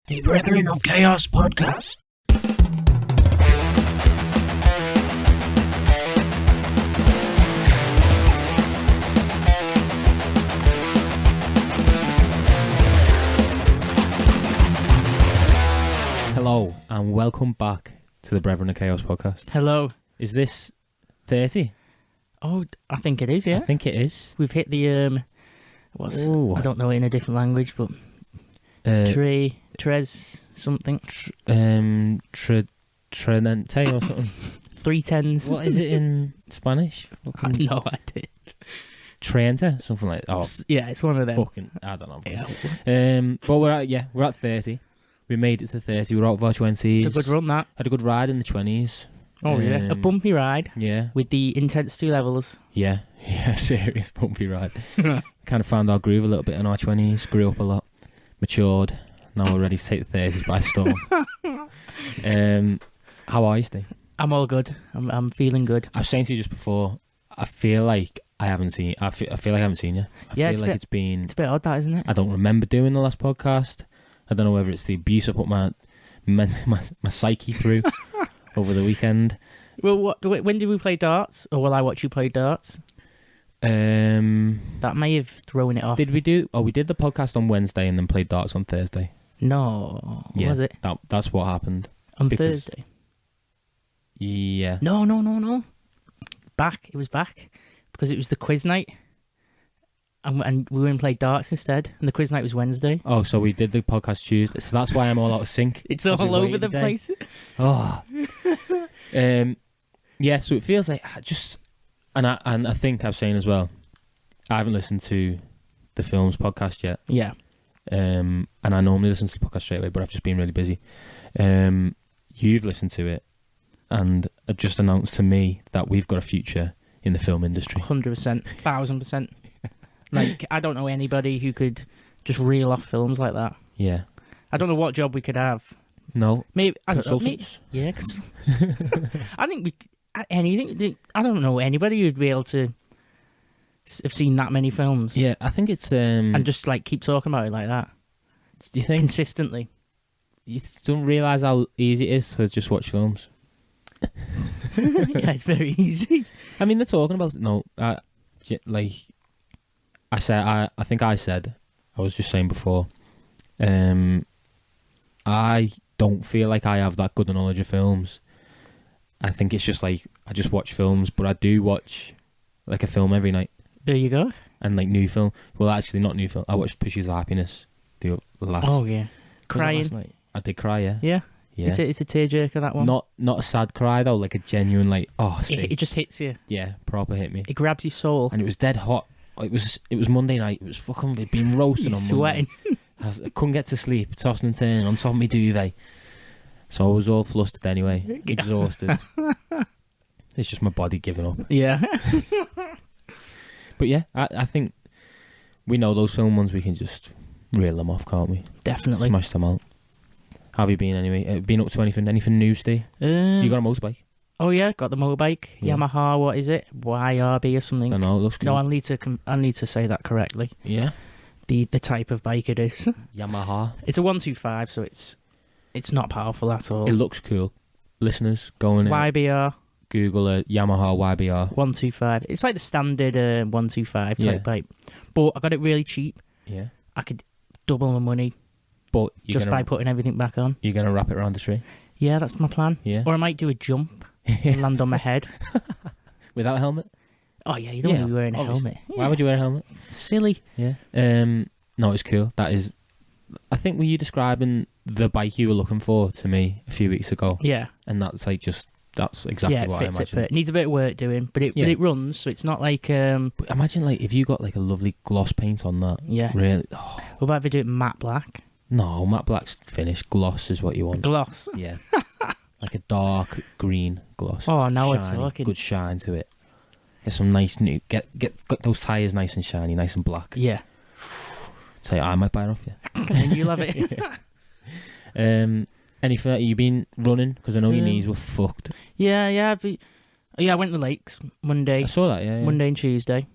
The Brethren of Chaos podcast. Hello and welcome back to the Brethren of Chaos podcast. Hello. Is this 30? Oh, I think it is, yeah. I think it is. We've hit the, Ooh. I don't know it in a different language, but tres something. Tridente or something. 310s. What is it in Spanish? I have no idea. Trenta? Something like that. Oh, Yeah, it's one of them. fucking, I don't know. Yeah. But we're at 30. We made it to 30. We were out of our 20s. It's a good run, that. Had a good ride in the 20s. Oh, yeah. A bumpy ride Yeah. with the intensity levels. Yeah. Yeah, serious bumpy ride. Kind of found our groove a little bit in our 20s. Grew up a lot. Matured. Now we're ready to take the 30s by storm. How are you, Steve? I'm all good. I'm feeling good. I was saying to you just before, I feel like I haven't seen you. I feel like I haven't seen you. I feel like it's been... It's a bit odd, that, isn't it? I don't remember doing the last podcast. I don't know whether it's the abuse I put my psyche through over the weekend. Well, when did we play darts? Or will I watch you play darts? That may have thrown it off. Did we do... Oh, we did the podcast on Wednesday and then played darts on Thursday. No. Yeah, Was it? That's what happened. On Thursday? Yeah. No. It was back. Because it was the quiz night. And we went and played darts instead. And the quiz night was Wednesday. Oh, so we did the podcast Tuesday. So that's why I'm all out of sync. It's all over the place. Oh. Yeah, so it feels like and I think I was saying as well, I haven't listened to the films podcast yet. Yeah. And I normally listen to the podcast straight away, but I've just been really busy. You've listened to it and just announced to me that we've got a future in the film industry. 100%. 1,000%. Like, I don't know anybody who could just reel off films like that. Yeah. I don't know what job we could have. No. Maybe Consultants? Yeah. I think anything. I don't know anybody who'd be able to have seen that many films. Yeah, I think it's... and just, like, keep talking about it like that. Do you think... Consistently. You don't realise how easy it is to just watch films. Yeah, it's very easy. I mean, they're talking about... No, like... I think I said, I was just saying before, I don't feel like I have that good a knowledge of films. I think it's just like, I just watch films, but I do watch like a film every night. There you go. And like new film. Well, actually not new film. I watched Pursuit of Happiness the last... Oh, yeah. Crying. Last night? I did cry, yeah. Yeah. Yeah. It's a tearjerker, that one. Not a sad cry though, like a genuine like, oh, it just hits you. Yeah, proper hit me. It grabs your soul. And it was dead hot. It was Monday night. It was fucking... It'd been roasting on sweating. Monday. I couldn't get to sleep, tossing and turning on top of my duvet. So I was all flustered anyway, exhausted. It's just my body giving up. Yeah. But yeah, I think we know those film ones, we can just reel them off, can't we? Definitely. Smash them out. How have you been anyway? Been up to anything new, Steve? You got a motorbike? Oh yeah, got the motorbike. Yeah. Yamaha, what is it? YRB or something? I know, it looks good. No, I need to say that correctly. Yeah? The type of bike it is. Yamaha. It's a 125, so it's not powerful at all. It looks cool. Listeners, go in YBR. Google a Yamaha YBR. 125. It's like the standard 125 type bike. But I got it really cheap. Yeah. I could double my money But just by putting everything back on. You're going to wrap it around the tree? Yeah, that's my plan. Yeah. Or I might do a jump and land on my head. Without a helmet? Oh yeah, you don't want to be wearing a helmet. Why would you wear a helmet? Silly. Yeah. No, it's cool. That is... I think were you describing the bike you were looking for to me a few weeks ago? Yeah. And that's like just... That's exactly what I fits imagine. it needs a bit of work doing, but it runs, so it's not like... But imagine like if you got like a lovely gloss paint on that. Yeah. Really... Oh. What about if we do it matte black? No, matte black's finished. Gloss is what you want. Gloss? Yeah. Like a dark green gloss. Oh, now we're shiny, talking. Good shine to it. Get some nice new... Get those tyres nice and shiny, nice and black. Yeah. Say, I might buy it off you. And you'll have it. Anything that you've been running? Because I know your knees were fucked. Yeah. I went to the lakes Monday. I saw that, yeah. Monday and Tuesday.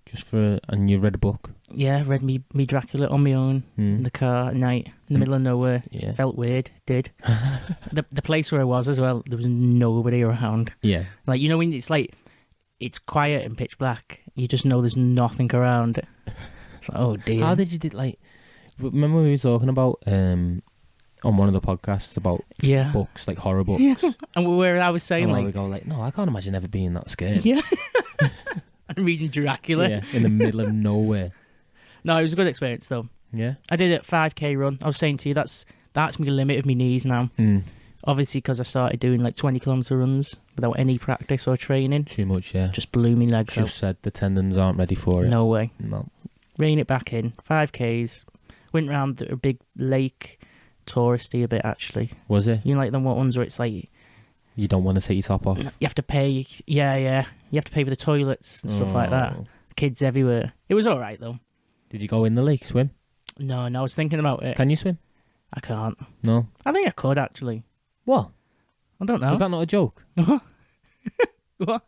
Just for... And you read a book? Yeah, read me Dracula on my own in the car at night in the middle of nowhere. Yeah. Felt weird. Did the place where I was as well? There was nobody around. Yeah. Like, you know, when it's like it's quiet and pitch black, you just know there's nothing around. It's like, oh dear. How did you like? Remember we were talking about on one of the podcasts about books, like horror books. Yeah. And where I was saying, like, we go like, no, I can't imagine ever being that scared. Yeah. I'm reading Dracula. Yeah, in the middle of nowhere. No, it was a good experience though. Yeah. I did a 5k run. I was saying to you, that's my limit of my knees now. Obviously, because I started doing like 20-kilometre runs without any practice or training. Too much, yeah. Just blew me legs out. Just said the tendons aren't ready for it. No way. No. Rein it back in. 5Ks. Went round a big lake. Touristy a bit, actually. Was it? You know, like the ones where it's like... You don't want to take your top off? You have to pay. Yeah. You have to pay for the toilets and stuff like that. Kids everywhere. It was all right, though. Did you go in the lake, swim? No, I was thinking about it. Can you swim? I can't. No. I think I could, actually. What? I don't know. Was that not a joke? What?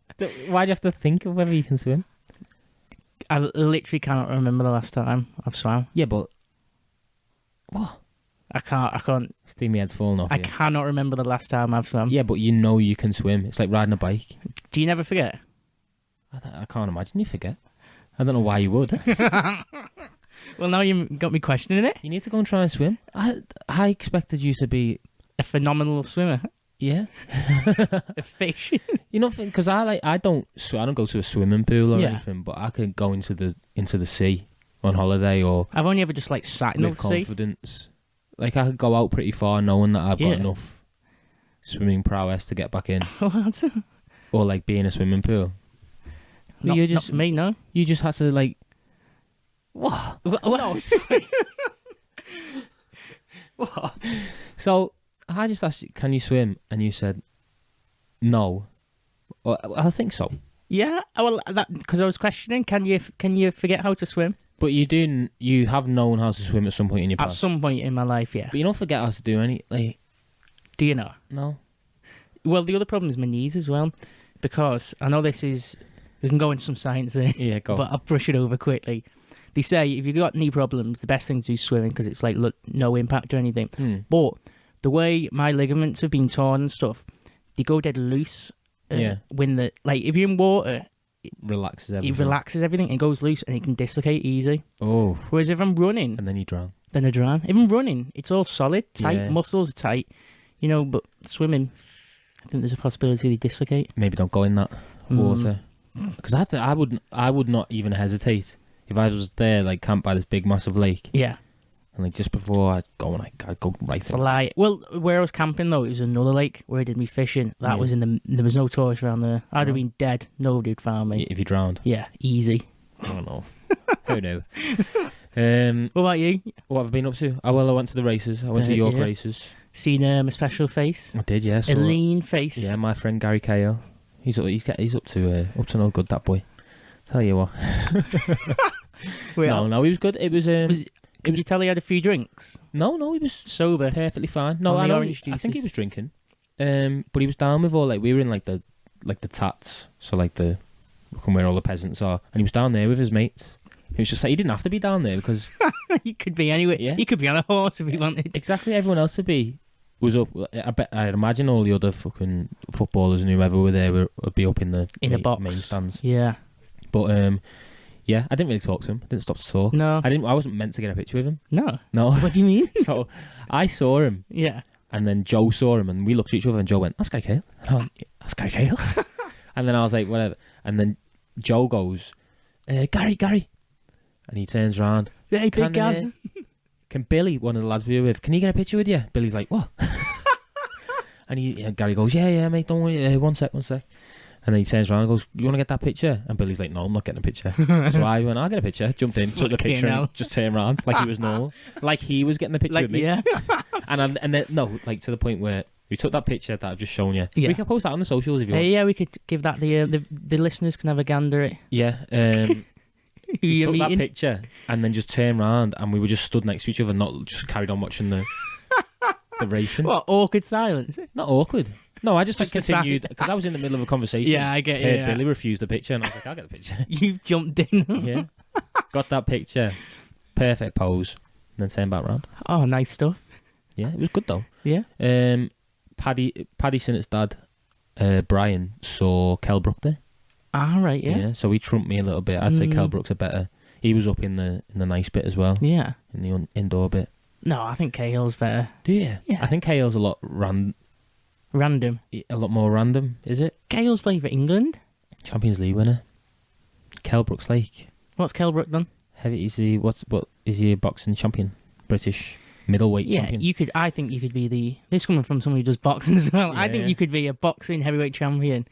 Why do you have to think of whether you can swim? I literally cannot remember the last time I've swam. Yeah, but... What? I can't. Steamy head's falling off I you. cannot remember the last time I've swum. Yeah, but you know you can swim. It's like riding a bike. Do you never forget? I can't imagine you forget. I don't know why you would. Well, now you got me questioning it. You need to go and try and swim. I expected you to be... A phenomenal swimmer. Yeah. A fish. You know, because I don't go to a swimming pool or Yeah. anything, but I could go into the sea on holiday or I've only ever just like sat in the with sea. confidence. Like I could go out pretty far knowing that I've got enough swimming prowess to get back in, What? or like be in a swimming pool. But Not for me, no. You just had to like. What? No, What? So I just asked you, can you swim? And you said, no. Well, I think so. Yeah, well, because I was questioning, can you forget how to swim? But you have known how to swim at some point in your At past. some point in my life, yeah. But you don't forget how to do any, like... Do you know? No. Well, the other problem is my knees as well, because I know this is... We can go into some science here, Yeah, go. but I'll brush it over quickly. They say if you've got knee problems, the best thing to do is swimming, because it's like no impact or anything. But the way my ligaments have been torn and stuff, they go dead loose. When if you're in water... Relaxes everything. It relaxes everything and goes loose and it can dislocate easy. Oh. Whereas if I'm running... And then you drown. Then I drown. If I'm running, it's all solid, tight, Yeah. muscles are tight. You know, but swimming, I think there's a possibility they dislocate. Maybe don't go in that water. Because I would not even hesitate if I was there, like camped by this big massive lake. Yeah. And like just before I'd go right in. Fly. Well, where I was camping though, it was another lake where I did me fishing. That was there was no tourists around there. I'd have been dead. Nobody would found me. If you drowned. Yeah, easy. I don't know. Who knew? What about you? What have I been up to? I went to the races. I went to York races. Seen a special face? I did, yeah. A lean face? Yeah, my friend Gary Ko. He's up to no good, that boy. Tell you what. No, he was good. It was... Could you tell he had a few drinks? No, he was sober, perfectly fine. No, I think he was drinking. But he was down with all we were in like the tats, so like where all the peasants are, and he was down there with his mates. He was just like, he didn't have to be down there because he could be anywhere. Yeah. He could be on a horse if he wanted. Exactly, everyone else was up. I'd imagine all the other fucking footballers and whoever were there would be up in the box, main stands. Yeah, but yeah, I didn't really talk to him. I didn't stop to talk. No. I wasn't meant to get a picture with him. No. What do you mean? So I saw him. Yeah. And then Joe saw him and we looked at each other and Joe went, that's Gary Cale. And I went, that's Gary Cale. And then I was like, whatever. And then Joe goes, Gary. And he turns around. Hey, big Gaz. Can Billy, one of the lads we were with, can he get a picture with you? Billy's like, what? And Gary goes, yeah, mate, don't worry. One sec. And then he turns around and goes, you want to get that picture? And Billy's like, no, I'm not getting a picture. So I went, I'll get a picture. Jumped in, took the picture and just turned around like he was normal. Like he was getting the picture with me. Yeah. and then, no, like to the point where we took that picture that I've just shown you. Yeah. We can post that on the socials if you want. Yeah, we could give that the listeners can have a gander at it. Yeah. We took that picture and then just turned around and we were just stood next to each other, not just carried on watching the racing. What, awkward silence? Not awkward. No, I just Like continued because I was in the middle of a conversation. Yeah, I get it. Yeah. Billy refused the picture and I was like, I'll get the picture. You jumped in. Yeah. got that picture. Perfect pose. And then turn back round. Oh, nice stuff. Yeah, it was good though. Yeah. Paddy Sinnott's dad, Brian, saw Kell Brook there. Ah, right, yeah. So he trumped me a little bit. I'd say Kell Brook's a better. He was up in the nice bit as well. Yeah. In the indoor bit. No, I think Cahill's better. Do you? Yeah. I think Cahill's a lot Random. a lot more random. Is it? Cahill's playing for England. Champions League winner. Kell Brook's like What's Kell Brook done? heavy. Is he is he a boxing champion? British middleweight champion. I think you could be this coming from someone who does boxing as well. I think Yeah. you could be a boxing heavyweight champion.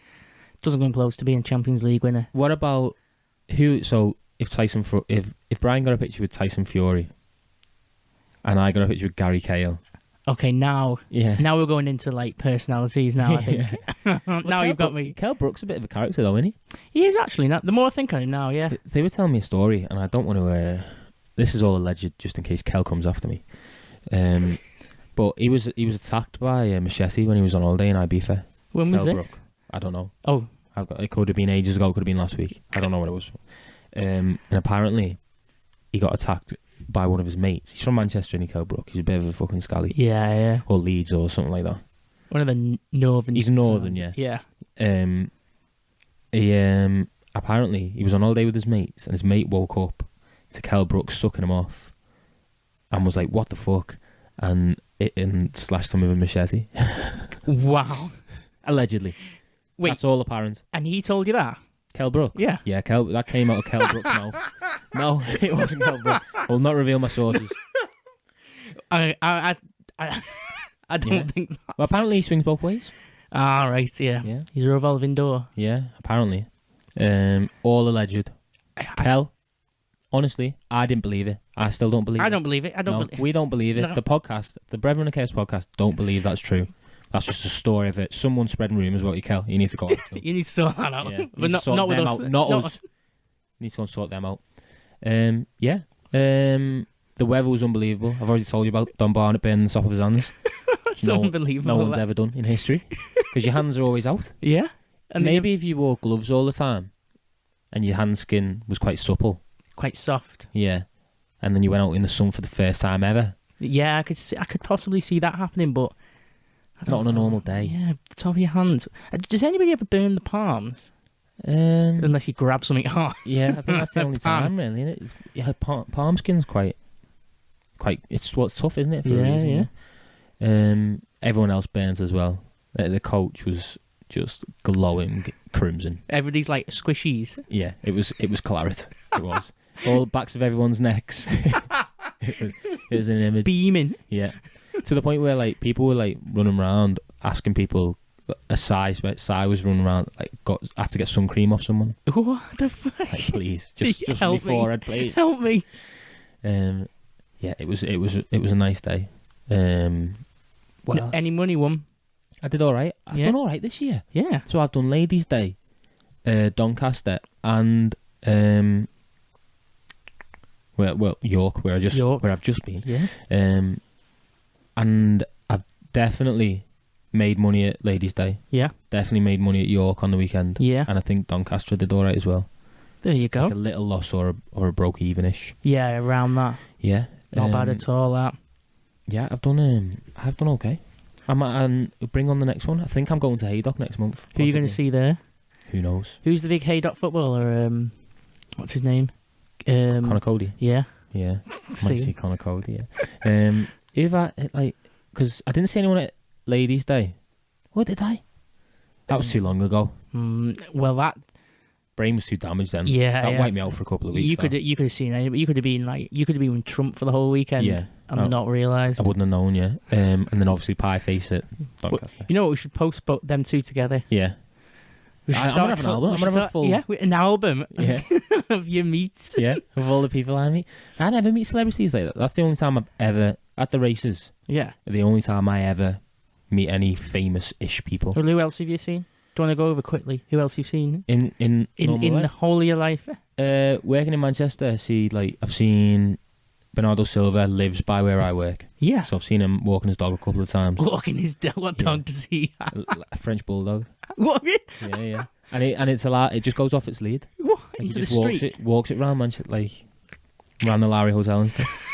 Doesn't come close to being Champions League winner. What about who? So if if Brian got a picture with Tyson Fury, and I got a picture with Gary Cahill. Okay, now we're going into like personalities. Now I think now you've got me. Kell Brook's a bit of a character though, isn't he? He is actually. Not the more I think on him now, yeah. They were telling me a story, and I don't want to. This is all alleged, just in case Kell comes after me. But he was attacked by a machete when he was on holiday in Ibiza. When was Kell this? Brook. I don't know. Oh, It could have been ages ago. It could have been last week. I don't know what it was. And apparently, he got attacked by one of his mates. He's from Manchester, and Kell Brook. He's a bit of a fucking scally. yeah. Or Leeds or something like that. One of the northern. He's northern, yeah. Yeah. Apparently he was on holiday with his mates, and his mate woke up to Kell Brook sucking him off, and was like, "What the fuck?" and slashed him with a machete. Wow. Allegedly. Wait. That's all apparent. And he told you that? Kell Brook? Yeah. Yeah, that came out of Kell Brook's mouth. No, it wasn't Kell Brook. I will not reveal my sources. I don't think that's... Well, apparently he swings both ways. Ah, right, yeah. He's a revolving door. Yeah, apparently. All alleged. Kell, honestly, I didn't believe it. I still don't believe it. I don't believe it. We don't believe it. No. The podcast, the Brethren of Chaos podcast, don't believe that's true. That's just a story of it. Someone's spreading rumours about you, Kell. You need to go after them. You need to sort that out. Yeah, But not with us. Not us. You need to go and sort them out. The weather was unbelievable. I've already told you about Don Barnett burning the top of his hands. It's unbelievable. No one's ever done in history. Because your hands are always out. Yeah. And Maybe if you wore gloves all the time and your hand skin was quite supple. quite soft. Yeah. And then you went out in the sun for the first time ever. Yeah, I could possibly see that happening, but Not on a normal day. Yeah, the top of your hands. Does anybody ever burn the palms? Unless you grab something hard. Yeah, I think that's the only time, really. Isn't it? Yeah, palm skin's quite. It's what's tough, isn't it? For a reason, yeah. Everyone else burns as well. The coach was just glowing crimson. Everybody's like squishies. Yeah, it was claret. It was all the backs of everyone's necks. it was an image. Beaming. Yeah, to the point where like people were like running around asking people a size. But Sai was running around had to get sun cream off someone. What the fuck? Like, please, just Help for my forehead, please. Help me. Yeah, it was a nice day. Well, Any money won? I did all right. I've done all right this year. Yeah. So I've done Ladies' Day, Doncaster, and York, where I've just been. Yeah. And I've definitely made money at Ladies' Day. Yeah. Definitely made money at York on the weekend. Yeah. And I think Doncaster did all right as well. There you go. Like a little loss or a broke even-ish. Yeah, around that. Yeah. Not bad at all, that. Yeah, I've done okay. And bring on the next one. I think I'm going to Haydock next month. Who are you going to see there? Who knows? Who's the big Haydock footballer? What's his name? Connor Cody. Yeah. Yeah. Might See. see Connor Cody, yeah. Because I didn't see anyone at Ladies' Day. What did I? That was too long ago. Well, that... Brain was too damaged then. Yeah, that wiped me out for a couple of weeks. You could have seen it. You could have been with Trump for the whole weekend. Yeah. And not realised. I wouldn't have known, yeah. And then obviously Pie Face at Doncaster. You know what? We should post them two together. Yeah. We should I'm gonna have an album. I'm gonna have a full... Yeah, an album. Yeah. Of your meets. Yeah, of all the people I meet. I never meet celebrities like that. That's the only time I've ever... At the races. Yeah. The only time I ever meet any famous-ish people. Well, who else have you seen? Do you want to go over quickly? Who else you've seen? In the whole of your life? Working in Manchester, I've seen Bernardo Silva lives by where I work. Yeah. So I've seen him walking his dog a couple of times. Walking his dog? What dog does he have? A French bulldog. What? Yeah. And it's a lot. It just goes off its lead. What? Like Into he the just street? walks it around Manchester. Like around the Lowry Hotel and stuff.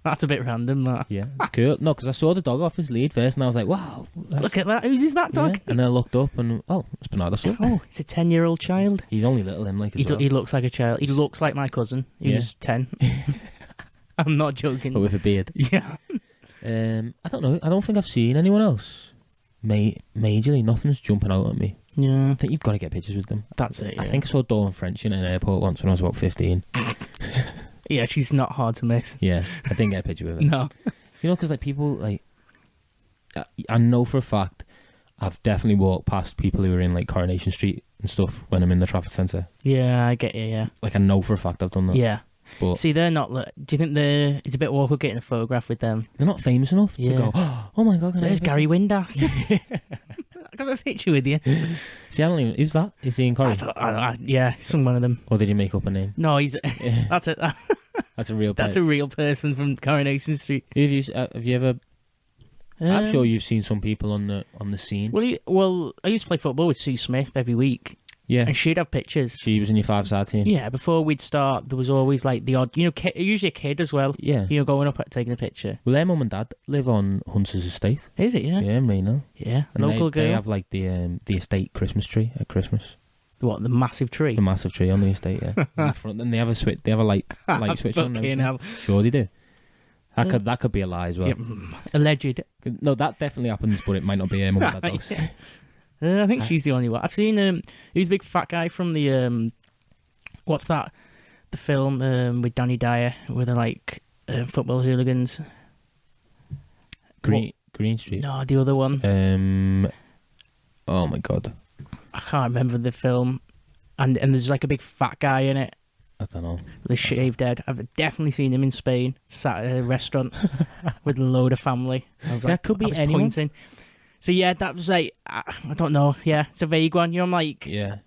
That's a bit random, that. Yeah, it's cool. No, because I saw the dog off his lead first, and I was like, "Wow, Look at that! Whose is that dog?" Yeah. And then I looked up, and it's Bernardo Silva. Oh, it's a 10-year-old child. He's only little, him like as well. He looks like a child. He looks like my cousin, who's 10. I'm not joking. But with a beard. Yeah. I don't know. I don't think I've seen anyone else. Majorly, nothing's jumping out at me. Yeah. I think you've got to get pictures with them. That's it. Yeah. I think I saw Dawn French in an airport once when I was about 15. Yeah, she's not hard to miss. Yeah, I didn't get a picture with her. No. You know, because like people like, I know for a fact, I've definitely walked past people who are in like Coronation Street and stuff when I'm in the Trafford Centre. Yeah, I get you. Yeah. Like I know for a fact I've done that. Yeah. But see, they're not. Do you think it's a bit awkward getting a photograph with them? they're not famous enough to go, oh my God, can I There's have a Gary Windass. I got a picture with you. See, I don't even. Who's that? Is he in Corrie? Yeah, some one of them. Or did you make up a name? No, he's. That's it. That's a real. That's a real person from Coronation Street. Have you ever? I'm sure you've seen some people on the scene. Well, I used to play football with Sue Smith every week. Yeah, and she'd have pictures. She was in your 5-side team. Yeah, before we'd start, there was always like the odd, usually a kid as well. Yeah, going up at taking a picture. Well, their mum and dad live on Hunter's estate. Is it? Yeah. Yeah, Reno. Yeah, and local girl. They have like the estate Christmas tree at Christmas. What, the massive tree? The massive tree on the estate, yeah. In the front, and they have a switch. They have a light switch on. Hell. Sure, they do. That could be a lie as well. Yep. Alleged. No, that definitely happens, but it might not be her mum and dad's house. Yeah. I think she's the only one. I've seen who's the big fat guy from the what's that? The film with Danny Dyer where they're like football hooligans. Green Street. No, the other one. Oh my God. I can't remember the film. And there's like a big fat guy in it. I don't know. With a shaved head. I've definitely seen him in Spain. Sat at a restaurant with a load of family. That could be anyone. Pointing. So yeah, that was like I don't know. Yeah, it's a vague one. I'm like, yeah.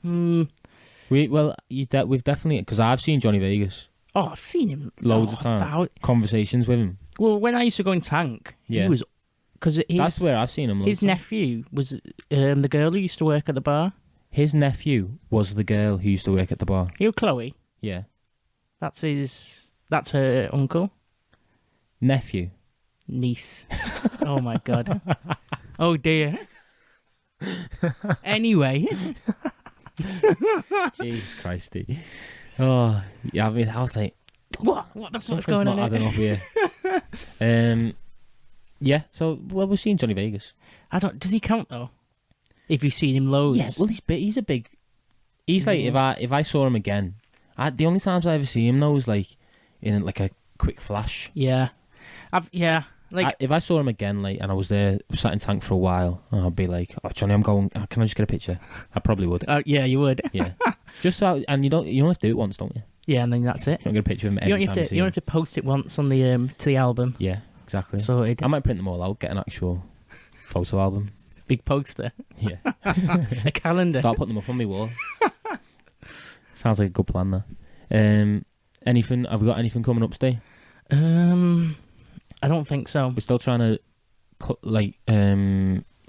We've definitely, because I've seen Johnny Vegas. Oh, I've seen him loads of times. Conversations with him. Well, when I used to go in Tank, he was that's where I've seen him. His nephew was the girl who used to work at the bar. His nephew was the girl who used to work at the bar. You know Chloe? Yeah. That's her uncle. Nephew. Niece. Oh my God. Oh dear. Anyway. Jesus Christy. Oh, yeah, I mean, I was like, what the fuck's going on? I don't know here. Yeah, so, we've seen Johnny Vegas. Does he count though? If you've seen him loads? Yeah, well, he's a big, he's like, if I saw him again, the only times I ever see him though is like, in like a quick flash. Yeah. Like, if I saw him again, like, and I was there, sat in Tank for a while, I'd be like, "Oh, Johnny, I'm going. Can I just get a picture?" I probably would. Yeah, you would. Yeah, just so, and you only have to do it once, don't you? Yeah, and then that's it. You don't get a picture of him every time you see him. You don't have to post it once on the to the album. Yeah, exactly. Sorted. I might print them all out, get an actual photo album, big poster. Yeah, a calendar. Start putting them up on my wall. Sounds like a good plan, there. Anything? Have we got anything coming up today? I don't think so. We're still trying to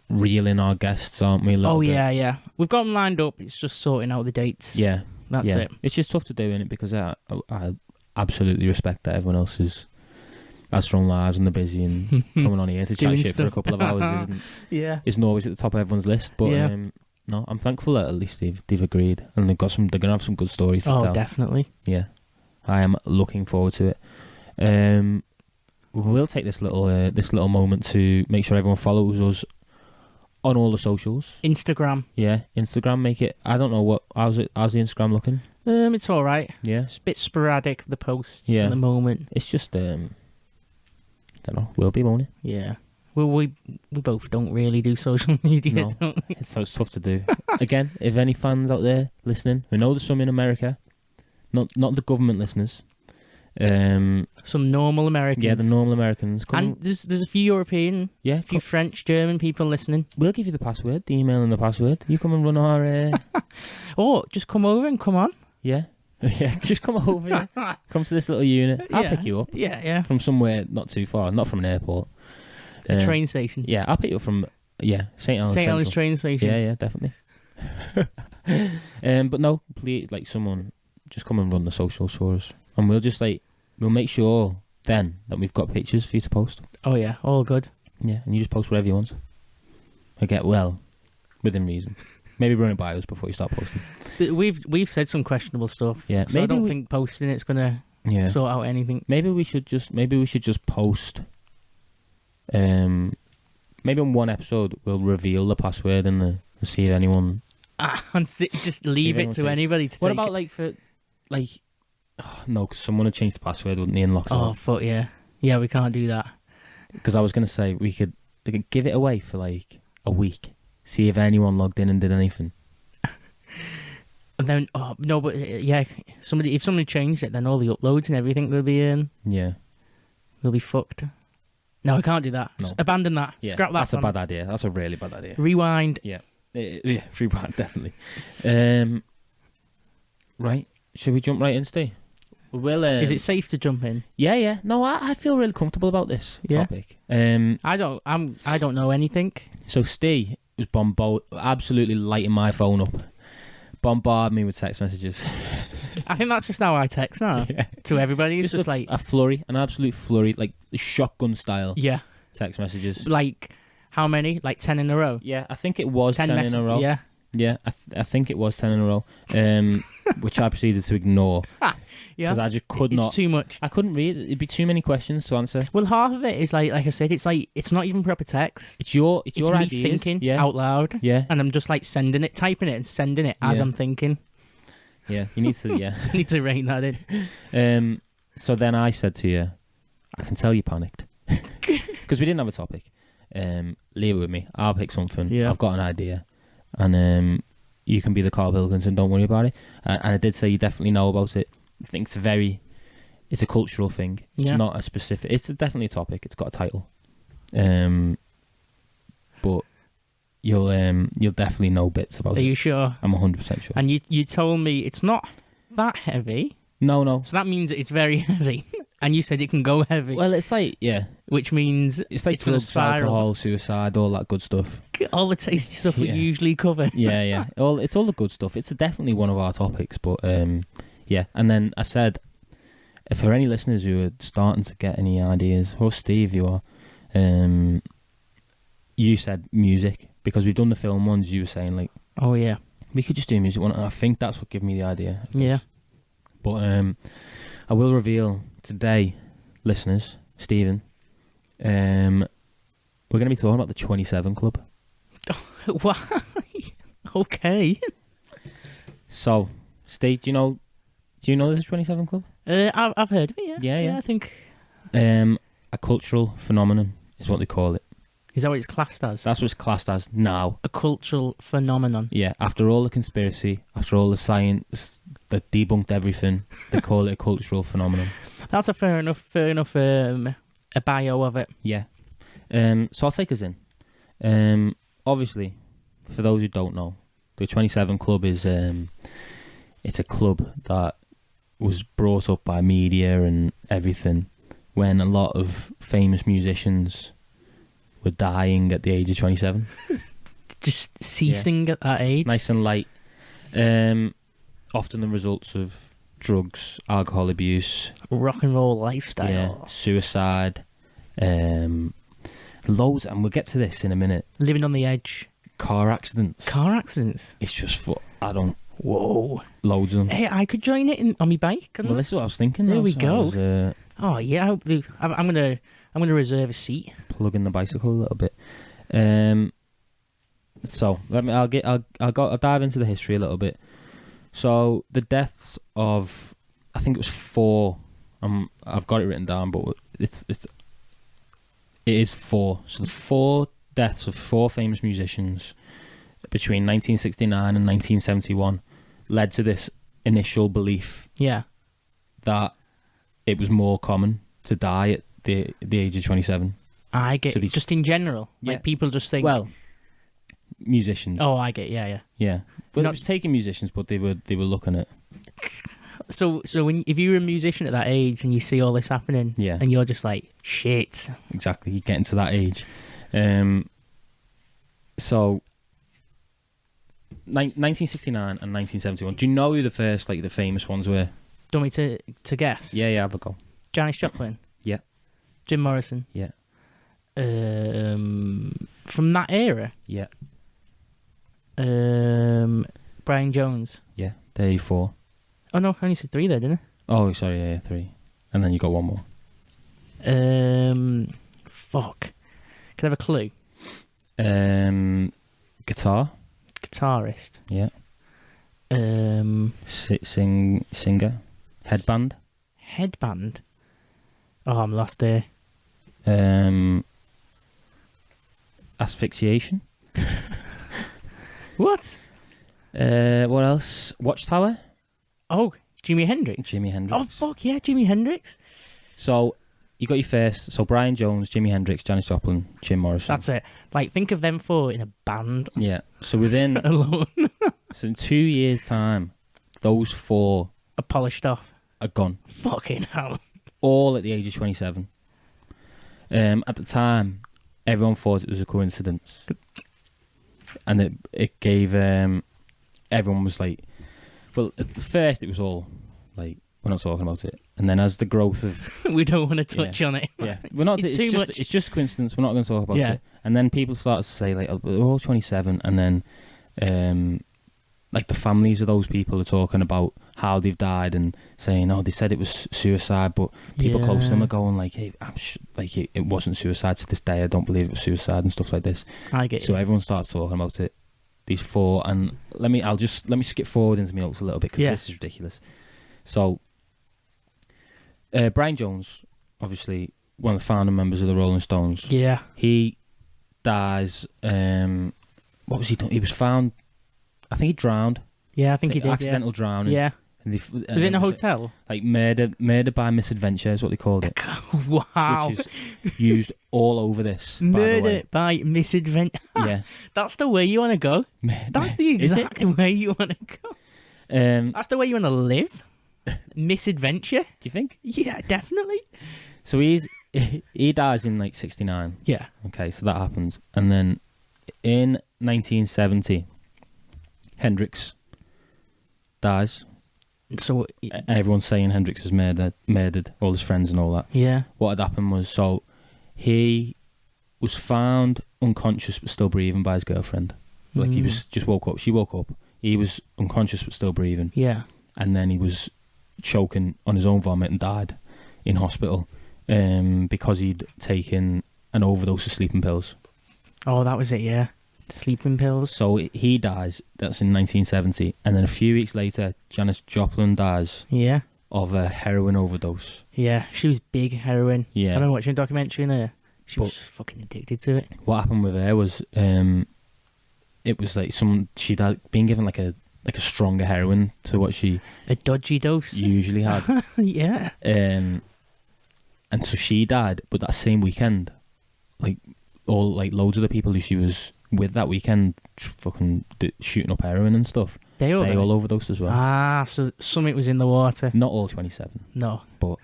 reel in our guests, aren't we? Yeah. We've got them lined up. It's just sorting out the dates. Yeah, that's it. It's just tough to do, innit? Because I absolutely respect that everyone else has their own lives and they're busy, and coming on here to chat shit for a couple of hours isn't always at the top of everyone's list. But no, I'm thankful that at least they've agreed, and they're gonna have some good stories to tell. Oh, definitely. Yeah, I am looking forward to it. We'll take this little moment to make sure everyone follows us on all the socials. Instagram. Yeah, Instagram. Make it. I don't know how's the Instagram looking. It's all right. Yeah, it's a bit sporadic, the posts at the moment. It's just don't know. Will be, won't it? Yeah. Well, we both don't really do social media. No, so it's tough to do. Again, if any fans out there listening, we know there's some in America, not the government listeners. Some normal Americans. Yeah, the normal Americans. And there's a few European, a few French, German people listening. We'll give you the password, the email and the password. You come and run our... Or just come over and come on. Yeah. Yeah, just come over. Yeah. Come to this little unit. I'll pick you up. Yeah. From somewhere not too far, not from an airport. A train station. Yeah, I'll pick you up from, St. Helens train station. Yeah, definitely. But no, please, someone, just come and run the socials for us. And we'll just, we'll make sure then that we've got pictures for you to post. Oh yeah, all good. Yeah, and you just post whatever you want. Within reason. Maybe run it by us before you start posting. We've said some questionable stuff. Yeah, so I don't think posting it's gonna sort out anything. Maybe we should just post. Maybe on one episode we'll reveal the password and see if anyone. And just leave it to anybody to take. What about no, because someone would change the password, wouldn't they? And lock it Oh up. fuck yeah, yeah, we can't do that. Because I was gonna say we could give it away for like a week, see if anyone logged in and did anything. And then if somebody changed it, then all the uploads and everything will be in. Yeah, they'll be fucked. No, I can't do that. No. Abandon that. Yeah, Scrap that. That's a bad idea. That's a really bad idea. Rewind. Yeah, rewind definitely. Right, should we jump right in, Steve? Well, is it safe to jump in? Yeah. No, I feel really comfortable about this topic. I don't know anything. So Steve was absolutely lighting my phone up, bombarding me with text messages. I think that's just how I text now to everybody. It's just like a flurry, an absolute flurry, like shotgun style. Yeah. Text messages. Like how many? Like 10 in a row. Yeah, I think it was 10 in a row. Yeah. Yeah, I think it was 10 in a row, which I proceeded to ignore. Yeah. Because I just could not. It's too much. I couldn't read it. It'd be too many questions to answer. Well, half of it is like I said, it's like, it's not even proper text. It's your me ideas. thinking Yeah. out loud. Yeah. And I'm just like typing it and sending it as I'm thinking. Yeah, you need to, yeah. I need to rein that in. So then I said to you, I can tell you panicked. Because we didn't have a topic. Leave it with me. I'll pick something. Yeah. I've got an idea. And you can be the Carl Pilkington, don't worry about it. And I did say you definitely know about it. I think it's a cultural thing. It's not a specific, it's definitely a topic. It's got a title. But you'll definitely know bits about it. Are you sure? I'm 100% sure. And you told me it's not that heavy. No. So that means it's very heavy. And you said it can go heavy. Well, it's like, yeah. Which means it's like going to drugs, spiral. alcohol, suicide, all that good stuff. All the tasty stuff we usually cover. Yeah. It's all the good stuff. It's definitely one of our topics, but yeah. And then I said, if for any listeners who are starting to get any ideas, or Steve, you are, you said music, because we've done the film ones. You were saying like, oh yeah, we could just do a music one, and I think that's what gave me the idea. Yeah. But I will reveal today, listeners, Stephen, we're going to be talking about the 27 Club. Why? Okay. So, Steve, do you know the 27 Club? I've heard of it. Yeah. I think. A cultural phenomenon is what they call it. Is that what it's classed as? That's what it's classed as now. A cultural phenomenon. Yeah. After all the conspiracy, after all the science that debunked everything, they call it a cultural phenomenon. That's a fair enough a bio of it. Yeah. So I'll take us in. Obviously, for those who don't know, the 27 Club is it's a club that was brought up by media and everything when a lot of famous musicians were dying at the age of 27. Just ceasing at that age. Nice and light. Often the results of drugs, alcohol abuse, rock and roll lifestyle, suicide, loads, and we'll get to this in a minute. Living on the edge. Car accidents. It's just whoa. Loads of them. Hey, I could join it on my bike. Well, this is what I was thinking. There we go. Oh yeah, I'm gonna reserve a seat. Plug in the bicycle a little bit. So I'll dive into the history a little bit. So the deaths of, I think it was 4. I've got it written down, but it is 4. So the 4 deaths of 4 famous musicians between 1969 and 1971 led to this initial belief. Yeah. That it was more common to die at the age of 27. I get it. Just in general. Yeah. Like people just think. Well, musicians. Oh, I get. Yeah. But not taking musicians, but they were looking at. So if you're a musician at that age and you see all this happening, and you're just like, shit. Exactly, you're getting to that age. So 1969 and 1971. Do you know who the first, like, the famous ones were? Do you want me to guess? Yeah, have a go. Janis Joplin. Yeah. Jim Morrison. Yeah. From that era. Yeah. Brian Jones. Yeah. There you 4. Oh no, I only said 3 there, didn't Oh, sorry, yeah, 3. And then you got one more. I? Fuck. Can I have a clue? Guitar. Guitarist. Yeah. Singer. Headband. Headband. Oh, I'm lost there. Asphyxiation. What? What else? Watchtower. Oh, Jimi Hendrix. Jimi Hendrix. Oh fuck yeah, Jimi Hendrix. So you got your first. So Brian Jones, Jimi Hendrix, Janis Joplin, Jim Morrison. That's it. Like, think of them 4 in a band. Yeah. So within Alone. so in 2 years' time, those 4 Are polished off. are gone. Fucking hell. All at the age of 27. At the time, everyone thought it was a coincidence, and it gave everyone was like, well, at first it was all like, we're not talking about it, and then as the growth of We don't want to touch on it. yeah, we're not. It's too just, much. It's just a coincidence. We're not going to talk about Yeah. it. And then people started to say like, oh, we're all 27, and then like the families of those people are talking about how they've died and saying, oh, they said it was suicide, but people close to them are going like, hey, like it wasn't suicide to this day. I don't believe it was suicide and stuff like this. I get So you. everyone starts talking about it. These 4, and let me skip forward into my notes a little bit because this is ridiculous. So Brian Jones, obviously one of the founding members of the Rolling Stones. Yeah. He dies. What was he doing? He was found. I think he drowned. Yeah, I think he did. Accidental drowning. Yeah. And Was it in a hotel? Like murder by misadventure is what they called it. Wow. Which is used all over this. By the Murder way. by misadventure. Yeah. That's the way you want to go. That's the Is it? exact way you want to go. That's the way you want to live. Misadventure. Do you think? Yeah, definitely. So he dies in like 69. Yeah. Okay, so that happens. And then in 1970, Hendrix dies. So And everyone's saying Hendrix is murdered all his friends and all that. yeah. What had happened was, so he was found unconscious but still breathing by his girlfriend. Like he was just woke up. She woke up. He was unconscious but still breathing. Yeah. And then he was choking on his own vomit and died in hospital because he'd taken an overdose of sleeping pills. Oh, that was it. Yeah. Sleeping pills. So he dies. That's in 1970. And then a few weeks later, Janis Joplin dies Yeah. of a heroin overdose. Yeah. She was big heroin. Yeah. I remember watching a documentary in her. She But- was fucking addicted to it. What happened with her was it was like she'd been given like a stronger heroin to what she A dodgy dose. usually had. Yeah. And so she died, but that same weekend, loads of the people who she was with that weekend, fucking shooting up heroin and stuff, They all overdosed as well. Ah, so something was in the water. Not all 27, No. but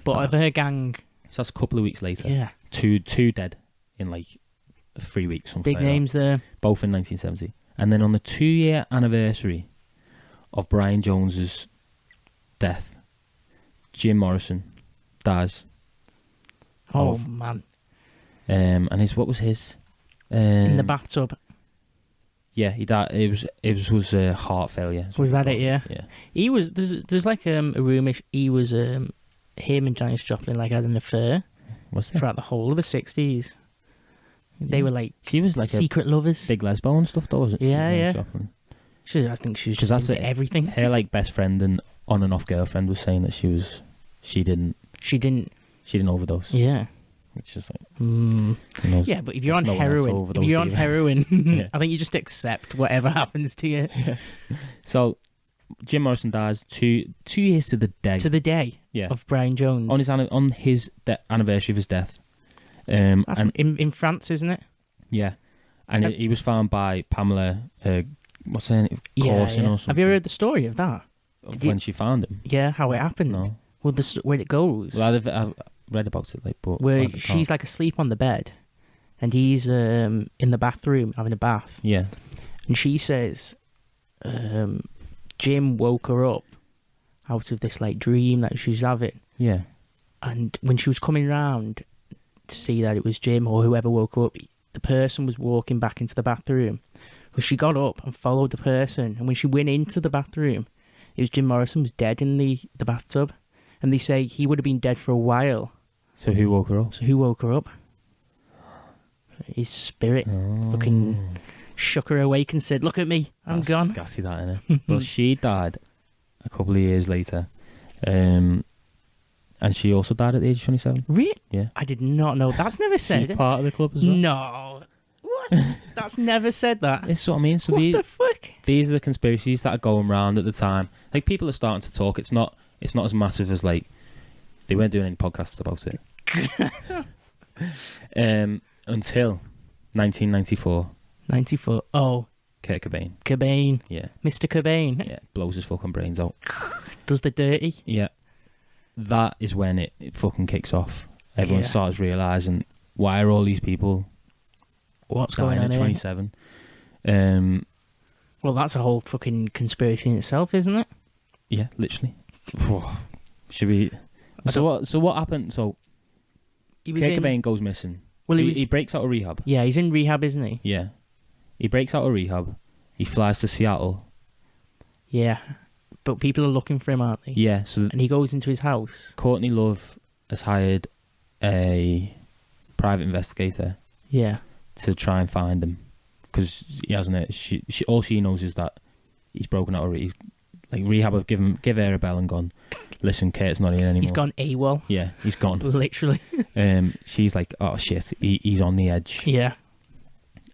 Of her gang. so that's a couple of weeks later. Yeah. Two dead in like 3 weeks. Something Big like that. names there. Both in 1970, and then on the 2-year anniversary of Brian Jones's death, Jim Morrison dies. Oh, Of- man. And what was his? In the bathtub. Yeah, he died. It was heart failure. Was that it? Yeah. Yeah. He was. There's like a rumour he was him and Janis Joplin like had an affair What's that? throughout the whole of the 60s. They Yeah. were like She was like secret a lovers. big lesbo and stuff, though, wasn't she? Yeah, Janis yeah. Joplin? I think she was 'Cause just that's into it. everything. Her like best friend and on and off girlfriend was saying that she didn't She didn't. overdose. Yeah. Which is like, Mm. who knows? Yeah, but if you're That's on no one else heroin, overdosed if you're on either. heroin, Yeah. I think you just accept whatever happens to you. So Jim Morrison dies 2 years to the day. To the day yeah. of Brian Jones. on his anniversary of his death. That's And in France, isn't it? yeah, and he was found by Pamela. What's her name? Yeah, Corson yeah. or something. Have you ever heard the story of that? When she found him? Yeah, how it happened. No. Well, where it goes. Well, I've read about it, but where I can't. she's like asleep on the bed, and he's in the bathroom having a bath, yeah, and she says, Jim woke her up out of this like dream that she's having, yeah, And when she was coming round to see that it was Jim or whoever woke her up, the person was walking back into the bathroom. So she got up and followed the person. And when she went into the bathroom, it was Jim Morrison was dead in the bathtub. And they say he would have been dead for a while. So who woke her up? So who woke her up? His spirit fucking shook her awake and said, "Look at me, I'm gone." Gassy that, innit? But she died a couple of years later. And she also died at the age of 27. Really? Yeah. I did not know. That's never said. She's part of the club as well. No. What? That's never said that. This is what I mean. So What the fuck? these are the conspiracies that are going around at the time. Like, people are starting to talk. It's not as massive as, like, they weren't doing any podcasts about it. Until 1994. 94. Oh, Kurt Cobain. Cobain. Yeah. Mr. Cobain. Yeah. Blows his fucking brains out. Does the dirty. Yeah. That is when it fucking kicks off. Everyone starts realising, why are all these people What's dying going on at here? 27? Well, that's a whole fucking conspiracy in itself, isn't it? Yeah, literally. Should we... So what happened? So He was Kurt in... Cobain goes missing. Well, He breaks out of rehab. Yeah, he's in rehab, isn't he? Yeah. He breaks out of rehab. He flies to Seattle. Yeah. But people are looking for him, aren't they? Yeah, so And he goes into his house. Courtney Love has hired a private investigator Yeah. to try and find him, because he hasn't. She all she knows is that he's broken out of he's like rehab have give her a bell and gone, listen, Kurt's not here anymore. He's gone AWOL. Yeah, he's gone. Literally. She's like, oh shit, he's on the edge. Yeah.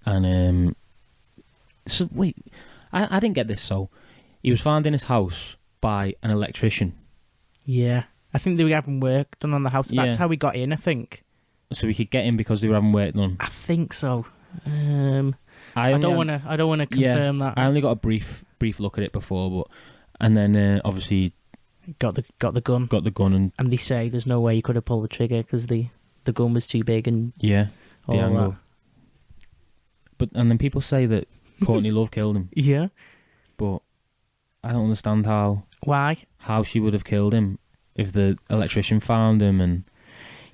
And so wait, I didn't get this. So he was found in his house by an electrician. Yeah. I think they were having work done on the house. That's Yeah. how we got in, I think. So we could get in because they were having work done. I think so. I only don't want to confirm that. I only got a brief look at it before, but and then obviously Got the gun. got the gun And they say there's no way he could have pulled the trigger because the gun was too big and the all angle. that. And then people say that Courtney Love killed him, Yeah. but I don't understand Why? how she would have killed him if the electrician found him. And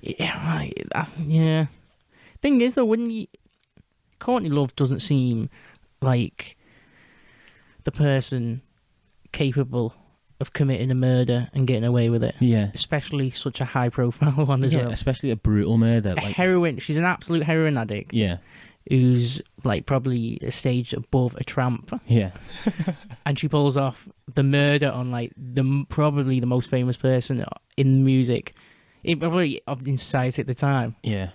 Yeah. Yeah. Thing is, though, Courtney Love doesn't seem like the person capable of committing a murder and getting away with it. yeah, Especially such a high-profile one as well. especially a brutal murder. A heroin. She's an absolute heroin addict. Yeah, Who's like probably a stage above a tramp, yeah, and she pulls off the murder on like probably the most famous person in music, probably in society at the time. yeah.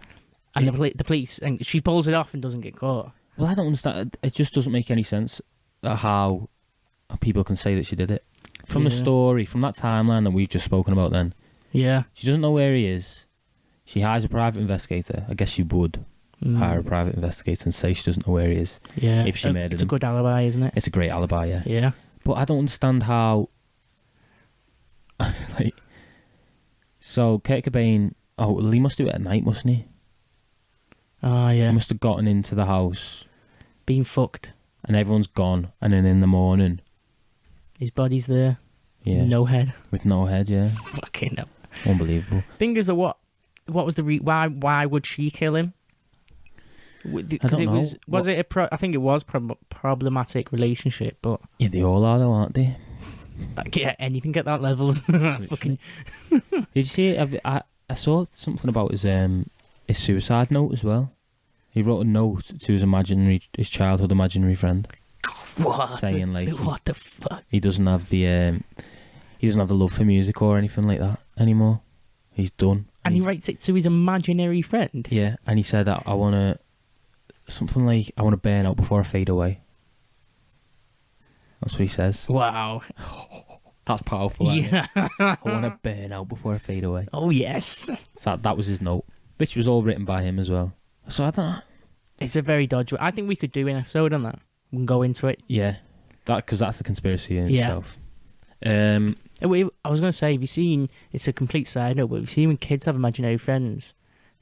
And the police, and she pulls it off and doesn't get caught. Well, I don't understand. It just doesn't make any sense how people can say that she did it. From the story, from that timeline that we've just spoken about then. Yeah. She doesn't know where he is. She hires a private investigator. I guess she would hire a private investigator and say she doesn't know where he is. Yeah. If she murdered It's him. a good alibi, isn't it? It's a great alibi, yeah. Yeah. But I don't understand how... like, so, Kurt Cobain... Oh, well, he must do it at night, mustn't he? Oh, yeah. He must have gotten into the house Being fucked. and everyone's gone, and then in the morning... His body's there. Yeah. No head. With no head, yeah. Fucking hell. Unbelievable. Thing is, what was the why would she kill him? Because it know. was it I think it was problematic relationship, but Yeah, they all are though, aren't they? yeah, anything at that level. Fucking Did you see? I saw something about his suicide note as well. He wrote a note to his childhood imaginary friend, what? saying like What the fuck? he doesn't have the love for music or anything like that anymore. He's done. And he writes it to his imaginary friend. Yeah, and he said that I want to burn out before I fade away. That's what he says. Wow. That's powerful. Isn't Yeah. it? I want to burn out before I fade away. Oh yes. So that was his note, which was all written by him as well. So I don't know. It's a very dodgy. I think we could do an episode on that. We can go into it. Yeah, because that's a conspiracy in Yeah. itself. I was going to say, have you seen? It's a complete side note, but have you seen when kids have imaginary friends,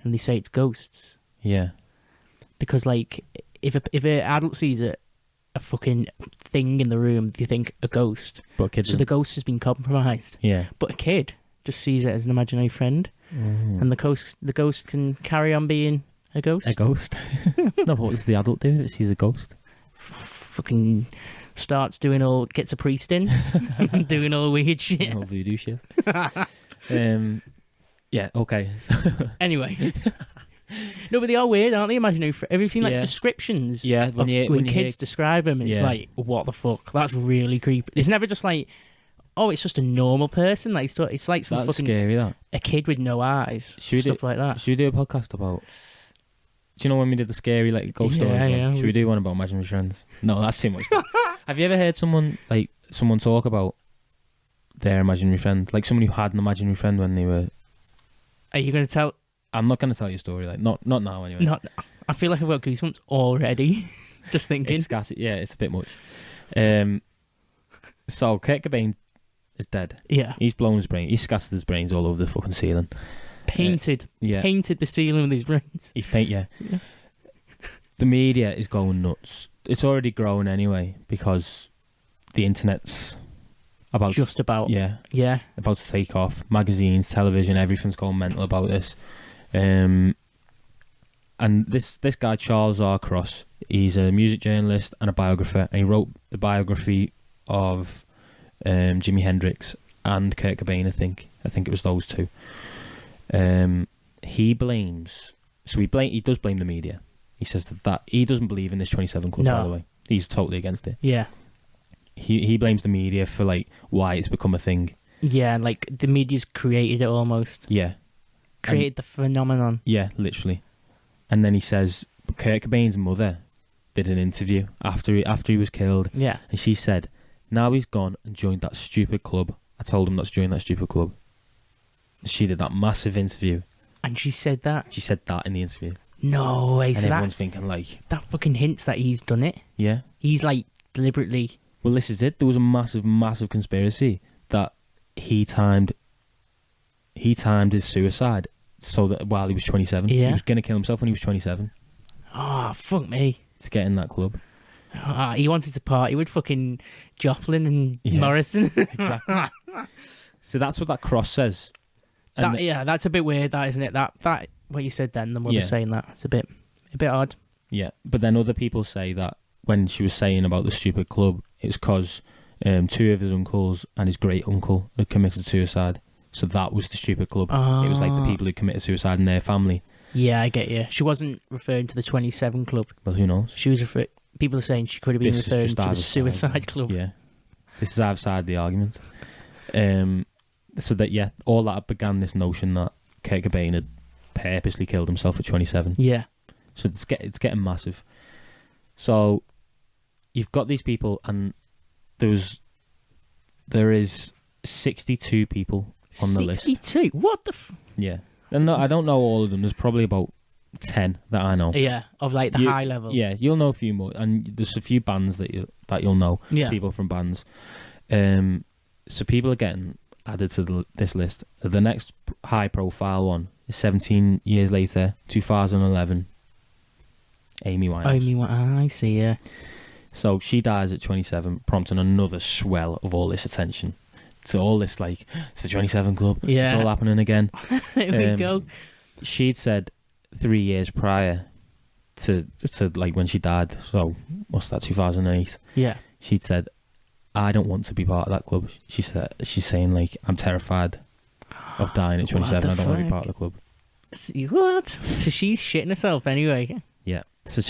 and they say it's ghosts? Yeah, Because like, if an adult sees a fucking thing in the room, they think a ghost. but kids. So the ghost has been compromised. Yeah, But a kid just sees it as an imaginary friend. and the ghost can carry on being a ghost. A ghost? No, but what does the adult do if it sees a ghost? Fucking gets a priest in, doing all weird shit. All voodoo shit. Yeah, okay. Anyway. No, but they are weird, aren't they? Imaginary. Have you seen like Yeah. descriptions? Yeah, when kids describe them, it's Yeah. like, what the fuck? That's really creepy. It's never just like, oh, it's just a normal person. Like it's like some That's fucking scary, that. a kid with no eyes, stuff like that. Should we do a podcast about... Do you know when we did the scary like ghost stories one? Yeah. Should we do one about imaginary friends? No, that's too much. Have you ever heard someone talk about their imaginary friend? Like someone who had an imaginary friend when they were... Are you going to tell? I'm not going to tell you a story. Like not now anyway. I feel like I've got goosebumps already. Just thinking. It's a bit much. So Kurt Cobain is dead. Yeah. He's blown his brain. He's scattered his brains all over the fucking ceiling. Painted the ceiling with his brains. Yeah. The media is going nuts. It's already growing anyway because the internet's about about to take off. Magazines, television, everything's going mental about this. And this guy Charles R. Cross, he's a music journalist and a biographer, and he wrote the biography of Jimi Hendrix and Kurt Cobain. I think it was those two. He does blame the media. He says that he doesn't believe in this 27 Club, by the way. He's totally against it. Yeah. He blames the media for like why it's become a thing. Yeah, like the media's created it almost. Yeah. Created the phenomenon. Yeah, literally. And then he says Kurt Cobain's mother did an interview after he was killed. Yeah. And she said, now he's gone and joined that stupid club. I told him not to join that stupid club. She did that massive interview. And she said that? She said that in the interview. No way. And everyone's thinking like... That fucking hints that he's done it. Yeah. He's like deliberately... Well, this is it. There was a massive, massive conspiracy that he timed his suicide so that while he was 27. Yeah. He was going to kill himself when he was 27. Oh, fuck me. To get in that club. He wanted to party with fucking Joplin and Morrison. Exactly. So that's what that cross says. And that's a bit weird, that, isn't it? That what you said then, the mother saying that. It's a bit odd. Yeah. But then other people say that when she was saying about the stupid club, it's because two of his uncles and his great uncle had committed suicide. So that was the stupid club. It was like the people who committed suicide in their family. Yeah, I get you. She wasn't referring to the 27 Club. Well, who knows? She was people are saying she could have been referring to the Suicide Club. Yeah. This is either side of the argument. So that, all that began this notion that Kurt Cobain had purposely killed himself at 27. Yeah. So it's getting massive. So you've got these people, and there is 62 people on the list. 62? What the Yeah. And I don't know all of them. There's probably about 10 that I know. Yeah, of like the high level. Yeah, you'll know a few more, and there's a few bands that you'll know. Yeah. People from bands. So people are getting added to this list. The next high-profile one is 17 years later, 2011. Amy Winehouse. I see. Yeah. So she dies at 27, prompting another swell of all this attention. So all this like, it's the 27 Club. Yeah. It's all happening again. Here we go. She'd said 3 years prior to like when she died, so what's that, 2008? Yeah. She'd said, I don't want to be part of that club. She's saying like, I'm terrified of dying at 27. I don't want to be part of the club. What? So she's shitting herself anyway. Yeah. So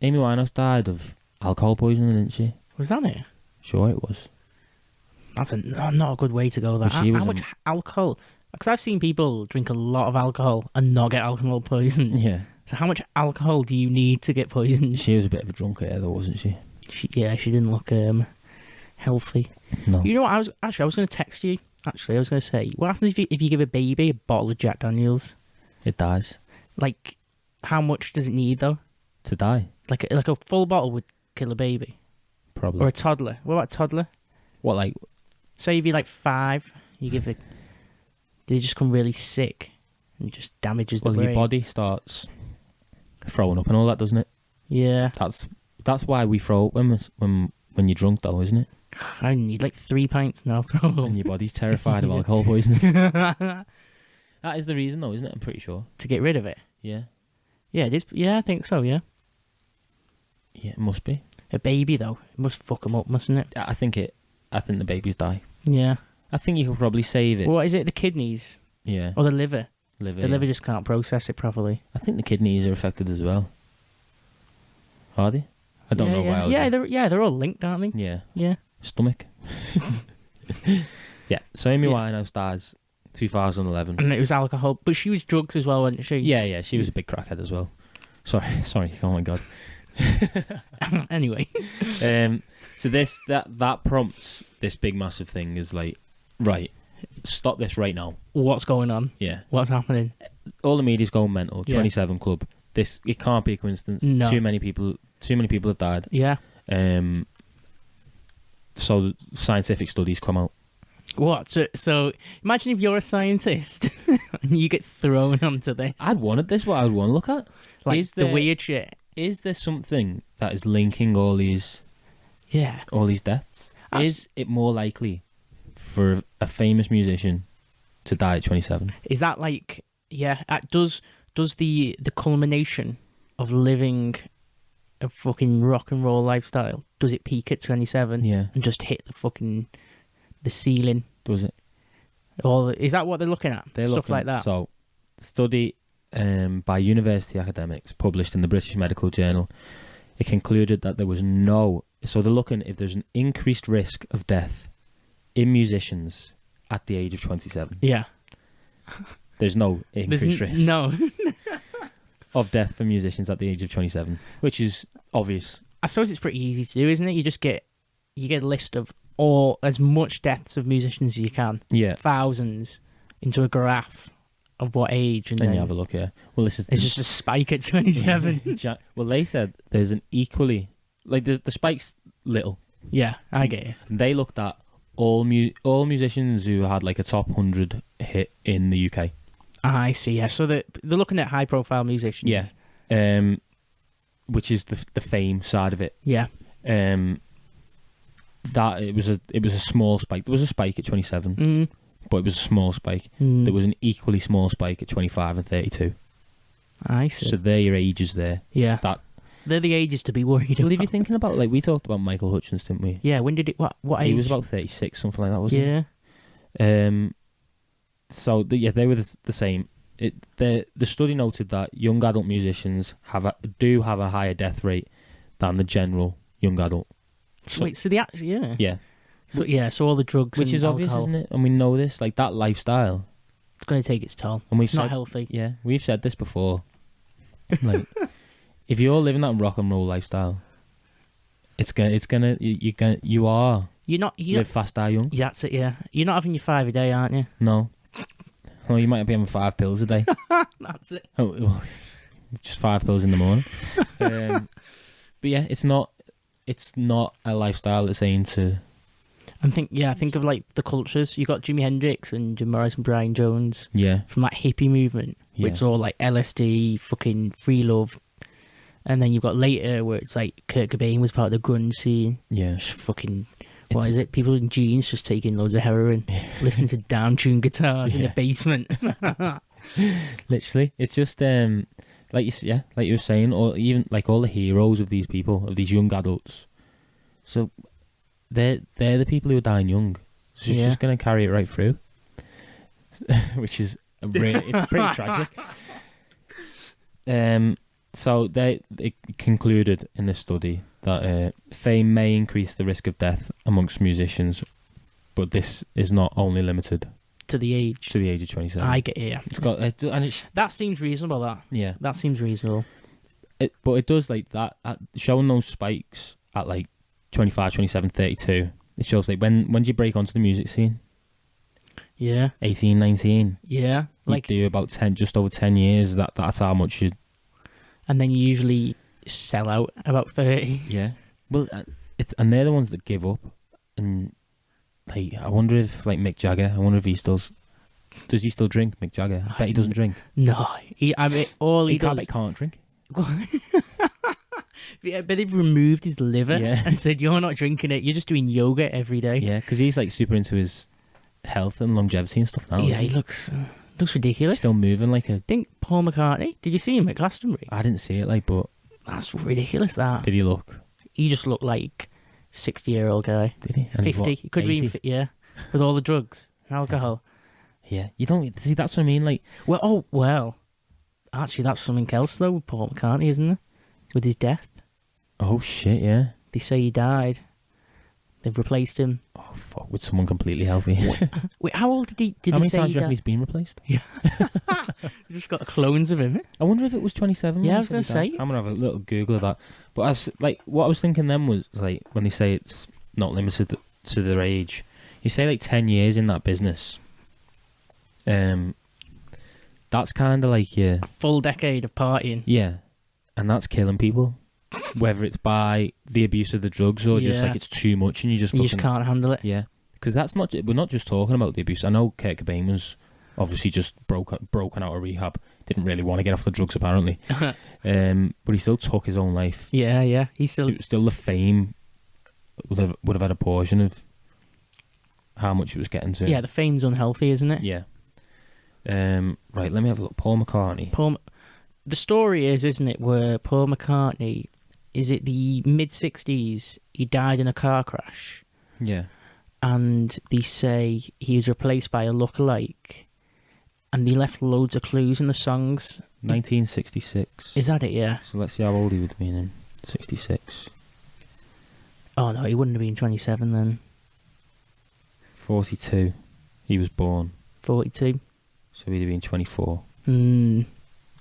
Amy Winehouse died of alcohol poisoning, didn't she? Was that it? Sure it was. That's not a good way to go. That how much alcohol? Because I've seen people drink a lot of alcohol and not get alcohol poison. Yeah. So how much alcohol do you need to get poisoned? She was a bit of a drunkard though, wasn't she? She didn't look healthy. No. You know what? I was going to text you. Actually, I was going to say, what happens if you give a baby a bottle of Jack Daniels? It dies. Like, how much does it need though? To die? Like a full bottle would kill a baby. Probably. Or a toddler. What about a toddler? What, like? Say if you're like 5, you give it. They just come really sick and it just damages the brain. Your body starts throwing up and all that, doesn't it? Yeah. That's why we throw up when you're drunk, though, isn't it? I need like 3 pints now. And your body's terrified of alcohol poisoning. That is the reason, though, isn't it? I'm pretty sure. To get rid of it. Yeah. Yeah, it is. Yeah, I think so. Yeah. Yeah, it must be. A baby though, it must fuck them up, mustn't it? I think the babies die. Yeah. I think you could probably save it. What is it? The kidneys Yeah. or the liver? The yeah. liver just can't process it properly. I think the kidneys are affected as well. Are they? I don't know biology. They're all linked, aren't they? Yeah. Yeah. Stomach. Yeah. So Amy Winehouse dies 2011. And it was alcohol, but she was drugs as well, wasn't she? Yeah. She was a big crackhead as well. Sorry. Oh my god. Anyway. So that prompts this big massive thing is like, right, stop this right now. What's going on? Yeah. What's happening? All the media's going mental. 27 Club. It can't be a coincidence. No. Too many people have died. Yeah. So the scientific studies come out. What? So imagine if you're a scientist and you get thrown onto this. I'd wanted this. What I'd want to look at. Like the weird shit. Is there something that is linking all these deaths? Is it more likely for a famous musician to die at 27? Is that like, does the culmination of living a fucking rock and roll lifestyle, does it peak at 27 and just hit the ceiling? Does it? Or is that what they're looking at? Stuff like that. So, study by university academics published in the British Medical Journal, it concluded that there was so they're looking if there's an increased risk of death in musicians at the age of 27. Yeah. There's no increased risk. No. Of death for musicians at the age of 27, which is obvious. I suppose it's pretty easy to do, isn't it? You get a list of as much deaths of musicians as you can. Yeah. Thousands into a graph of what age, and then you have a look. Yeah. Well, it's just a spike at 27. Well, they said there's an equally the spike's little. Yeah, I get it. They looked at all musicians who had like a top 100 hit in the UK. I see. Yeah, so they're looking at high profile musicians. Yeah. Which is the fame side of it. Yeah. That it was a small spike. There was a spike at 27, but it was a small spike. There was an equally small spike at 25 and 32. I see. So they're your ages there. Yeah. They're the ages to be worried about. Well, if you're thinking about, like, we talked about Michael Hutchence, didn't we? Yeah. When did it? What age? He was about 36, something like that, wasn't he? Yeah. So they were the same. The study noted that young adult musicians do have a higher death rate than the general young adult. So the yeah. So all the drugs, which is obvious, alcohol, isn't it? And we know this, like that lifestyle. It's going to take its toll. And it's not healthy. Yeah, we've said this before. Like, if you're living that rock and roll lifestyle, you live fast, die young. Yeah, that's it. Yeah, you're not having your 5 a day, aren't you? No. Well, you might be having 5 pills a day. That's it. Oh, well, just 5 pills in the morning. But yeah, it's not a lifestyle that's aimed to. Think of like the cultures. You got Jimi Hendrix and Jim Morrison, Brian Jones. Yeah. From that hippie movement, where it's all like LSD, fucking free love, and then you've got later where it's like Kurt Cobain was part of the grunge scene. Yeah. Just fucking. What is it? People in jeans just taking loads of heroin, listening to down-tuned guitars in the basement. Literally, it's just like you were saying, or even like all the heroes of these people, of these young adults. So they're the people who are dying young. So it's just going to carry it right through, which is it's pretty tragic. So they concluded in this study that fame may increase the risk of death amongst musicians, but this is not only limited to the age of 27. I get it. Yeah. That seems reasonable. That seems reasonable. But it does like that showing those spikes at like 25, 27, 32. It shows like when do you break onto the music scene? Yeah. 18, 19. Yeah. Like you do about just over 10 years. That's how much you. And then you usually sell out about 30. Yeah. Well, and they're the ones that give up. And like, I wonder if like Mick Jagger. I wonder if he does he still drink? Mick Jagger. I bet he doesn't drink. No, he can't drink. Yeah, but they've removed his liver and said you're not drinking it. You're just doing yoga every day. Yeah, because he's like super into his health and longevity and stuff now. Yeah, he looks Looks ridiculous. Still moving like a... Think Paul McCartney. Did you see him at Glastonbury? I didn't see it, like, but... That's ridiculous, that. Did he look? He just looked like 60-year-old guy. Did he? And 50. He could 80? be, yeah. With all the drugs and alcohol. Yeah. You don't... See, that's what I mean, like... Well. Actually, that's something else, though, with Paul McCartney, isn't it? With his death. Oh, shit, yeah. They say he died. They've replaced him. Oh, fuck, with someone completely healthy. Wait, how old did How they many say times he do you reckon died? he's been replaced? Yeah. They just got clones of him. I wonder if it was 27. Yeah, when I he was said gonna he died. say. I'm going to have a little Google of that. But what I was thinking then was, like, when they say it's not limited to their age, you say, like, 10 years in that business. That's kind of like your... A full decade of partying. Yeah. And that's killing people. Whether it's by the abuse of the drugs or just, like, it's too much and you just... You just can't handle it. Yeah. Because that's not... We're not just talking about the abuse. I know Kurt Cobain was obviously just broken out of rehab. Didn't really want to get off the drugs, apparently. But he still took his own life. Yeah. He's still... The fame would have had a portion of how much it was getting to. Yeah, the fame's unhealthy, isn't it? Yeah. Right, let me have a look. Paul McCartney. The story is, isn't it, where Paul McCartney, is it the mid-60s, he died in a car crash, Yeah. and they say he was replaced by a lookalike, and they left loads of clues in the songs. 1966. Is that it, yeah? So let's see how old he would have been in 66. Oh, no, he wouldn't have been 27 then. 42. He was born. 42. So he'd have been 24.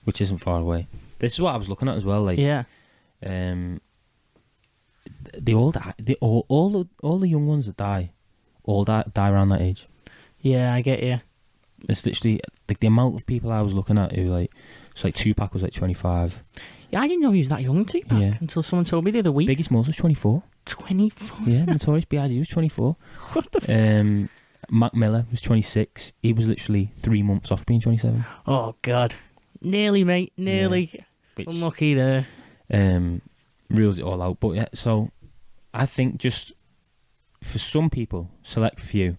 Which isn't far away. This is what I was looking at as well. Like, Yeah. All the young ones that die around that age. Yeah, I get you. It's literally like the amount of people I was looking at who like, it's like Tupac was like 25. Yeah, I didn't know he was that young, Tupac, until someone told me the other week. Biggie Smalls was 24. 24? Yeah, Notorious B.I.G. was 24. What the Mac Miller was 26. He was literally 3 months off being 27. Oh, God. Nearly, mate. Nearly. Yeah. Which, unlucky there. Reels it all out. But yeah, so I think just for some people, select few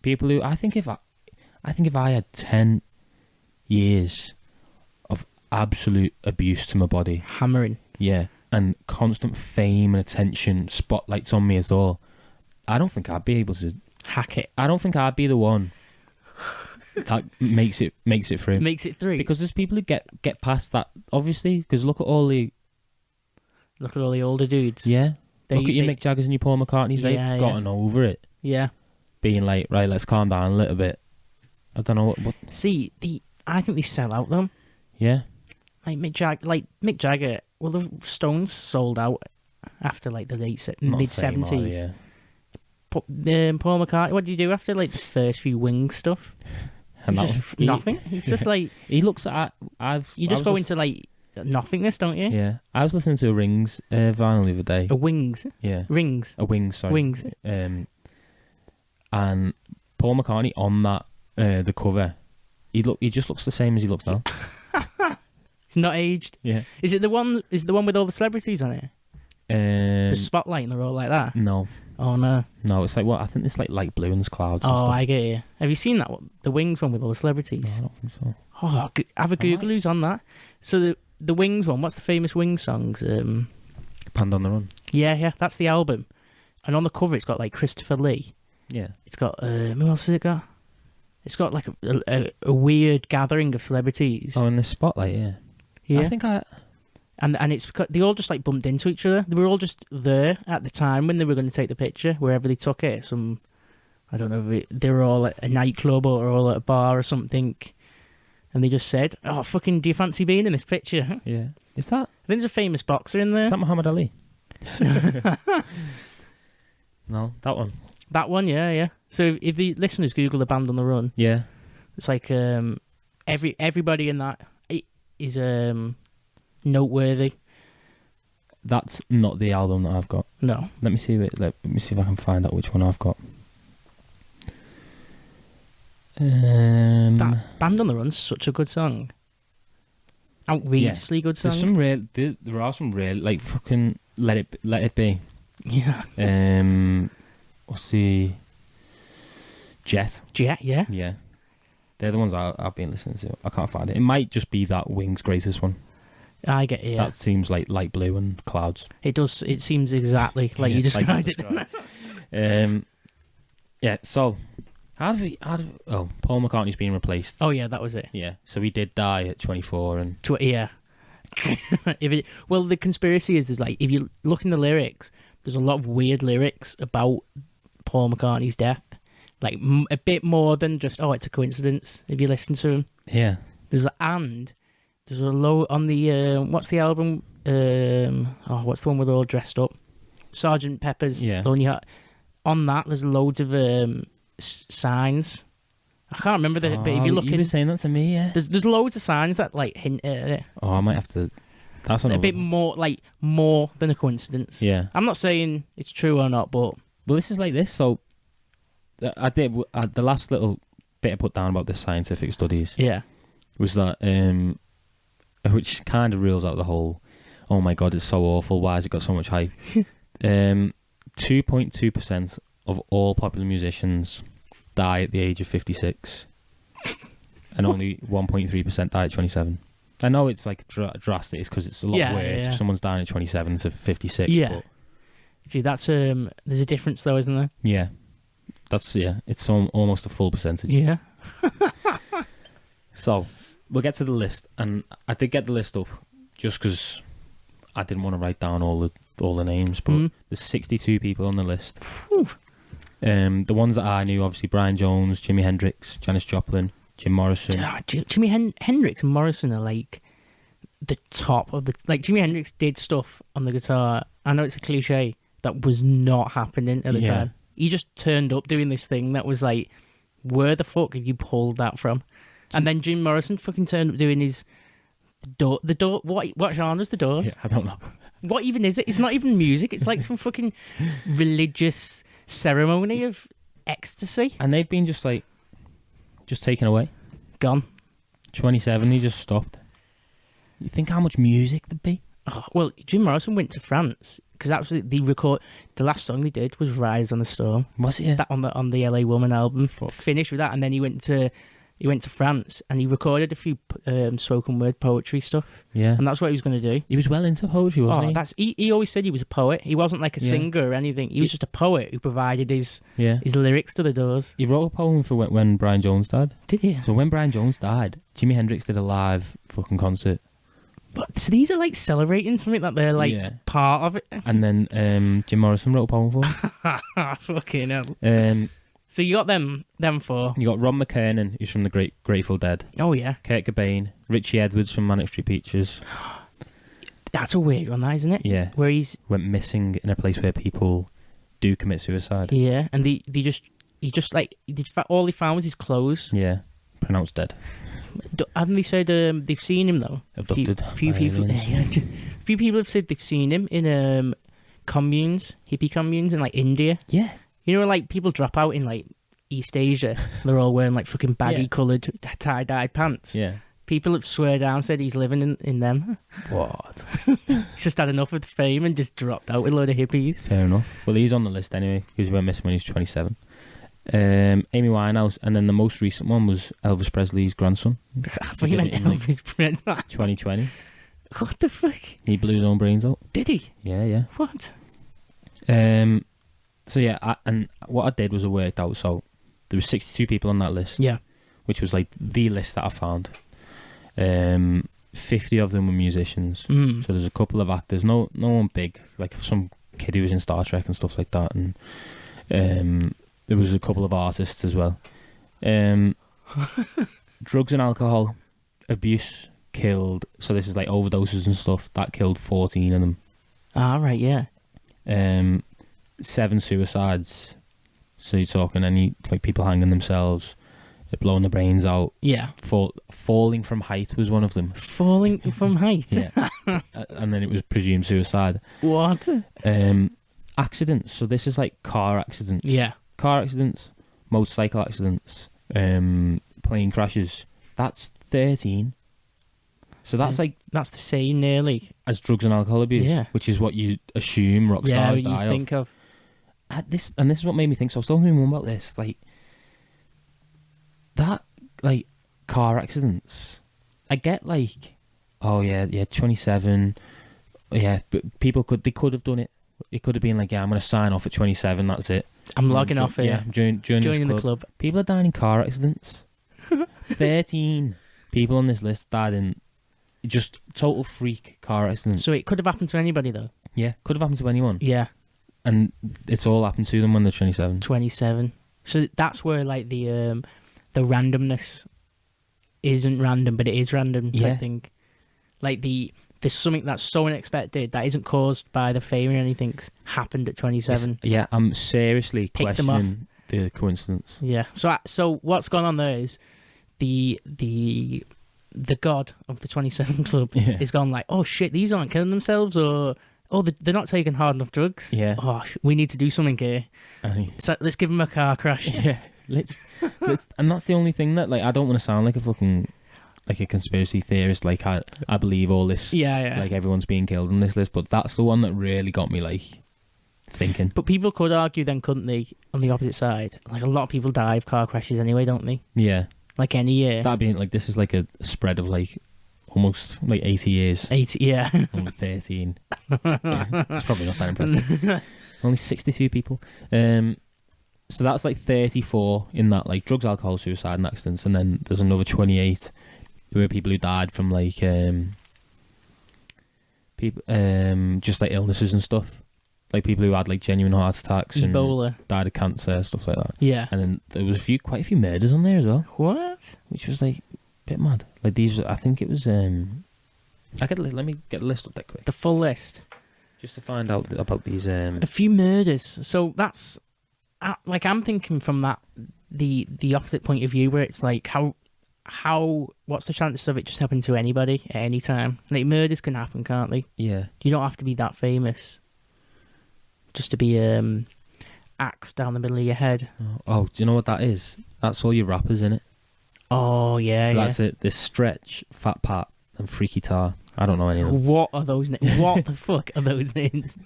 people who I think if I had 10 years of absolute abuse to my body, hammering, yeah, and constant fame and attention, spotlights on me as all, I don't think I'd be able to hack it. I don't think I'd be the one that makes it through. Makes it through. Because there's people who get past that, obviously. Because look at all the older dudes. Yeah. Look at your Mick Jaggers and your Paul McCartneys. They've gotten over it. Yeah. Being like, right, let's calm down a little bit. I don't know what. See, I think they sell out though. Yeah. Like Mick Jagger. Well, the Stones sold out after like the mid-70s. Yeah. Paul McCartney, what did you do after like the first few Wings stuff? And nothing. It's just like he looks at. You just go into like nothingness, don't you? Yeah, I was listening to a Rings vinyl the other day. A Wings. Yeah. Rings. A Wings. Sorry. Wings. And Paul McCartney on that the cover, he just looks the same as he looks now. He's not aged. Yeah. Is it the one? Is the one with all the celebrities on it? The spotlight and they're all like that. No. Oh no. No, it's like I think it's like light blue and there's clouds. Oh, and stuff. I get you. Have you seen that one? The Wings one with all the celebrities? No, I don't think so. Oh, have a Google who's on that. So the Wings one. What's the famous Wings songs? Band on the Run. Yeah, that's the album. And on the cover, it's got like Christopher Lee. Yeah. It's got who else has it got? It's got like a weird gathering of celebrities. Oh, in the spotlight, yeah. Yeah. I think And it's because they all just like bumped into each other. They were all just there at the time when they were going to take the picture, wherever they took it. I don't know, they were all at a nightclub or all at a bar or something. And they just said, "Oh, fucking, do you fancy being in this picture?" Yeah. Is that? I think there's a famous boxer in there. Is that Muhammad Ali? No, that one. That one, yeah. So if the listeners Google the Band on the Run, yeah, it's like everybody in that is noteworthy. That's not the album that I've got. No. Let me see if I can find out which one I've got. That Band on the Run's such a good song. Outrageously good song. There are some real like fucking Let It Be. Yeah. What's the Jet? Jet, yeah. Yeah. They're the ones I've been listening to. I can't find it. It might just be that Wings' greatest one. I get it. Yeah. That seems like light blue and clouds. It does. It seems exactly like you described it. Yeah. So, how do we? Oh, Paul McCartney's been replaced. Oh yeah, that was it. Yeah. So he did die at 24, and Yeah. Well, the conspiracy is like if you look in the lyrics, there's a lot of weird lyrics about Paul McCartney's death. Like a bit more than just it's a coincidence. If you listen to him, yeah. There's a low on the what's the album? What's the one where they're all dressed up? Sergeant Pepper's Lonely Heart. On that, there's loads of signs. I can't remember but if you look, you were saying that to me, yeah. There's loads of signs that like hint at it. Oh, I might have to. That's a bit more than a coincidence. Yeah, I'm not saying it's true or not, but this is like this. So, I did the last little bit I put down about the scientific studies. Yeah, was that which kind of rules out the whole. Oh my god, it's so awful. Why has it got so much hype? 2.2% of all popular musicians die at the age of 56, and only 1.3% die at 27. I know it's like drastic because it's a lot worse if someone's dying at 27 to 56. Yeah. But see, that's there's a difference though, isn't there? Yeah, it's almost a full percentage. Yeah. So we'll get to the list, and I did get the list up just because I didn't want to write down all the names, but there's 62 people on the list. The ones that I knew, obviously, Brian Jones, Jimi Hendrix, Janis Joplin, Jim Morrison. Jimi Hendrix and Morrison are like the top of the... Like, Jimi Hendrix did stuff on the guitar. I know it's a cliche. That was not happening at the time. He just turned up doing this thing that was like, where the fuck have you pulled that from? And then Jim Morrison fucking turned up doing his... The door. What genre is the Doors? Yeah, I don't know. What even is it? It's not even music. It's like some fucking religious ceremony of ecstasy. And they've been just taken away. Gone. 27, he just stopped. You think how much music there'd be? Oh, well, Jim Morrison went to France because that was the last song they did was "Rise on the Storm." Was it? Yeah. That on the LA Woman album. Finished with that, and then he went to France and he recorded a few spoken word poetry stuff. Yeah. And that's what he was going to do. He was well into poetry, wasn't he? He always said he was a poet. He wasn't like a singer or anything. He was just a poet who provided his lyrics to the Doors. He wrote a poem for when Brian Jones died. Did he? So when Brian Jones died, Jimi Hendrix did a live fucking concert. But so these are like celebrating something that they're like part of it. And then Jim Morrison wrote a poem for him. Fucking hell. So you got them four. You got Ron McKernan, who's from the Grateful Dead. Oh yeah. Kurt Cobain, Richie Edwards from Manic Street Preachers. That's a weird one, that, isn't it? Yeah. Where went missing in a place where people do commit suicide. Yeah, and all he found was his clothes. Yeah, pronounced dead. Haven't they said they've seen him though? Abducted. Few people. Few people have said they've seen him in communes, hippie communes in like India. Yeah. You know, like people drop out in like East Asia. They're all wearing like fucking baggy coloured tie-dyed pants. Yeah. People have swear down said he's living in them. What? He's just had enough of the fame and just dropped out with a load of hippies. Fair enough. Well, he's on the list anyway because he went missing when he was 27. Amy Winehouse, and then the most recent one was Elvis Presley's grandson. I thought you meant Elvis Presley. 2020. What the fuck? He blew his own brains out. Did he? Yeah. What? So yeah, and what I did was I worked out. So there were 62 people on that list. Yeah. Which was like the list that I found. 50 of them were musicians. Mm. So there's a couple of actors. No one big. Like some kid who was in Star Trek and stuff like that. And there was a couple of artists as well. Drugs and alcohol abuse killed. So this is like overdoses and stuff. That killed 14 of them. Ah, right, yeah. 7 suicides. So you're talking any like people hanging themselves, blowing their brains out. Yeah. Falling from height was one of them. Falling from height. Yeah. And then it was presumed suicide. What? Accidents. So this is like car accidents. Yeah. Car accidents, motorcycle accidents, plane crashes. That's 13. So that's that's the same nearly as drugs and alcohol abuse, which is what you assume rock stars die you think of. This is what made me think. So I was talking to my mum about this. Like that like car accidents. I get like, oh yeah, 27. Yeah, but they could have done it. It could have been like, yeah, I'm going to sign off at 27. That's it. I'm logging off here. Yeah, joining the club. People are dying in car accidents. 13 people on this list died in just total freak car accidents. So it could have happened to anybody, though. Yeah, could have happened to anyone. Yeah. And it's all happened to them when they're 27. 27. So that's where like the randomness isn't random, but it is random type thing. Like there's something that's so unexpected that isn't caused by the fame or anything happened at 27. Yeah, I'm seriously Picked them questioning the coincidence. Yeah. So what's gone on there is the god of the 27 club is gone like, oh shit, these aren't killing themselves, or oh, they're not taking hard enough drugs. Yeah. Oh, we need to do something here. It's like, let's give them a car crash. Yeah. And that's the only thing that, like, I don't want to sound like a fucking, like a conspiracy theorist. Like, I believe all this. Yeah. Like, everyone's being killed on this list, but that's the one that really got me, like, thinking. But people could argue then, couldn't they, on the opposite side? Like, a lot of people die of car crashes anyway, don't they? Yeah. Like any year. That'd be, like, this is like a spread of, like, almost, like, 80 years. 80, yeah. Only 13. It's probably not that impressive. Only 62 people. So that's, like, 34 in that, like, drugs, alcohol, suicide, and accidents. And then there's another 28 who are people who died from, like, just, like, illnesses and stuff. Like, people who had, like, genuine heart attacks Ebola. And died of cancer, stuff like that. Yeah. And then there was quite a few murders on there as well. What? Which was, like, a bit mad. Like, these, I think it was, let me get the list up that quick. The full list. Just to find out about these, A few murders. So that's, like, I'm thinking from that, the opposite point of view, where it's like, what's the chances of it just happening to anybody at any time? Like, murders can happen, can't they? Yeah. You don't have to be that famous just to be axed down the middle of your head. Oh, do you know what that is? That's all your rappers, innit? Oh, yeah, So that's it. This Stretch, Fat Pat, and Freaky Tar. I don't know any of them. What are those names? What the fuck are those names?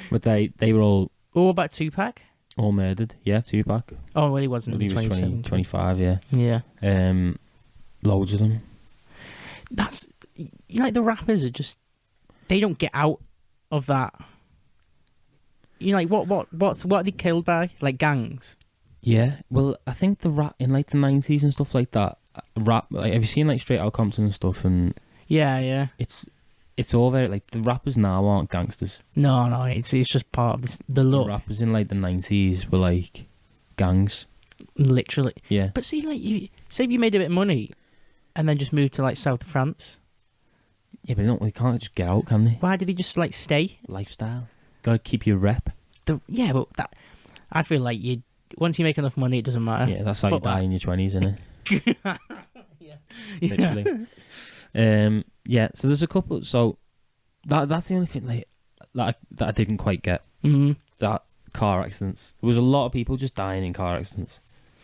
But they were all about Tupac? all murdered. Yeah, Tupac. Oh, well, he wasn't. He was 27. 25, yeah. Yeah. Loads of them. That's, you know, like, the rappers are just, they don't get out of that. You know, like, what are they killed by? Like, gangs? Yeah, well, I think the rap in, like, the 90s and stuff like that, rap, like, have you seen, like, Straight Outta Compton and stuff? And yeah. It's all very, like, the rappers now aren't gangsters. No, it's just part of the look. The rappers in, like, the 90s were, like, gangs. Literally. Yeah. But see, like, say if you made a bit of money and then just moved to, like, south of France. Yeah, but they can't just get out, can they? Why did they just, like, stay? Lifestyle. Gotta keep your rep. Yeah, but I feel like once you make enough money, it doesn't matter. Yeah, that's how you die in your 20s, isn't it? Yeah. Literally. Yeah, so there's a couple. So that's the only thing, like, that I didn't quite get. Mm-hmm. That car accidents. There was a lot of people just dying in car accidents.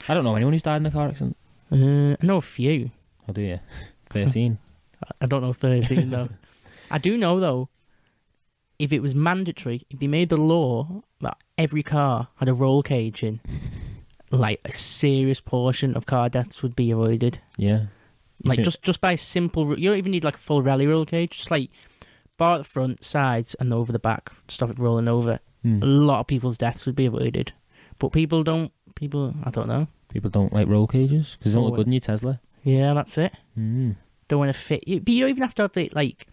I don't know anyone who's died in a car accident. I know a few. Oh, do you? 13. I don't know 13 though. I do know though, if it was mandatory, if they made the law that every car had a roll cage in, like, a serious portion of car deaths would be avoided. Yeah. Like, just by simple, you don't even need, like, a full rally roll cage. Just, like, bar at the front, sides, and over the back, stop it rolling over. A lot of people's deaths would be avoided. But I don't know. People don't like roll cages because they don't look good in your Tesla. Yeah, that's it. Mm. Don't want to fit you, but you don't even have to have it like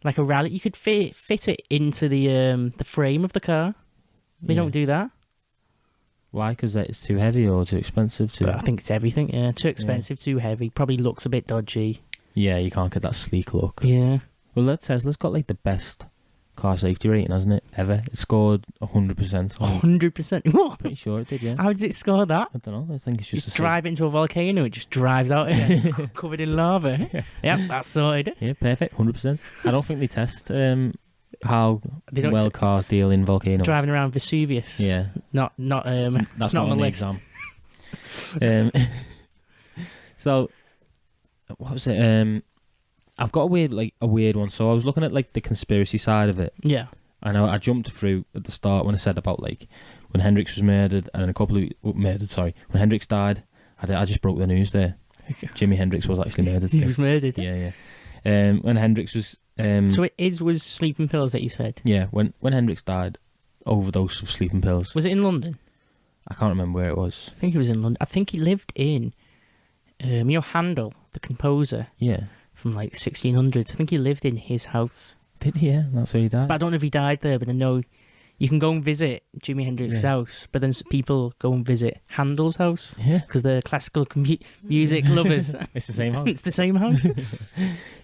a rally. You could fit it into the frame of the car. They don't do that. Why? Because it's too heavy or too expensive? But I think it's everything. Yeah, too expensive, too heavy. Probably looks a bit dodgy. Yeah, you can't get that sleek look. Yeah. Well, that Tesla's got, like, the best car safety rating, hasn't it? Ever. It scored 100%. 100%. What? Pretty sure it did, yeah. How did it score that? I don't know. I think it's just You drive into a volcano, it just drives out again, covered in lava. Yep, that's sorted. Yeah, perfect. 100%. I don't think they test how well cars deal in volcanoes. Driving around Vesuvius. Yeah. That's That's not on the list. Exam. So, what was it? I've got a weird one. So I was looking at, like, the conspiracy side of it. Yeah. I know I jumped through at the start when I said about, like, when Hendrix was murdered and then a couple who murdered. Sorry, when Hendrix died, I just broke the news there. Jimi Hendrix was actually murdered. He was murdered. Yeah. When Hendrix was So it was sleeping pills that you said? yeah, when Hendrix died, overdose of sleeping pills. Was it in London? I can't remember where it was. I think it was in London. I think he lived in, Handel, the composer Yeah. from like 1600s. I think he lived in his house. Did he? Yeah, that's where he died. But I don't know if he died there, but I know you can go and visit Jimi Hendrix's house, but then people go and visit Handel's house Yeah. because they're classical music lovers. It's the same house. It's the same house.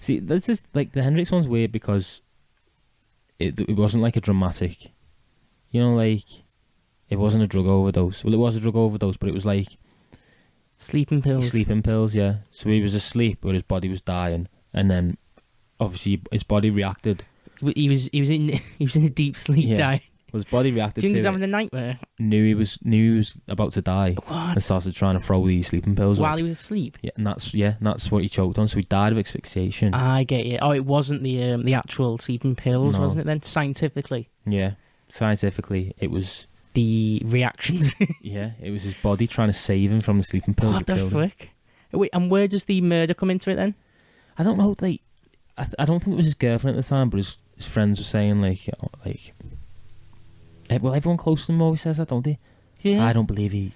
See, this is like the Hendrix one's weird because it wasn't like a dramatic, like it wasn't a drug overdose. Well, it was a drug overdose, but it was like Sleeping pills. sleeping pills. Yeah. So he was asleep, but his body was dying, and then obviously his body reacted. He was in a deep sleep, Yeah. dying. Well, his body reacted Do you think to he's it. having a nightmare? Knew he was about to die, and What? started trying to throw these sleeping pills While up. he was asleep? Yeah, and that's what he choked on. So he died of asphyxiation. I get you. Oh, it wasn't the actual sleeping pills, No. wasn't it then? Scientifically. Yeah, scientifically, it was. The reactions. Yeah, it was his body trying to save him from the sleeping pills. What that the killed him. fuck? Wait, and where does the murder come into it then? I don't know. Like, I don't think it was his girlfriend at the time, but his friends were saying well, everyone close to him always says that, don't they? Yeah. I don't believe he.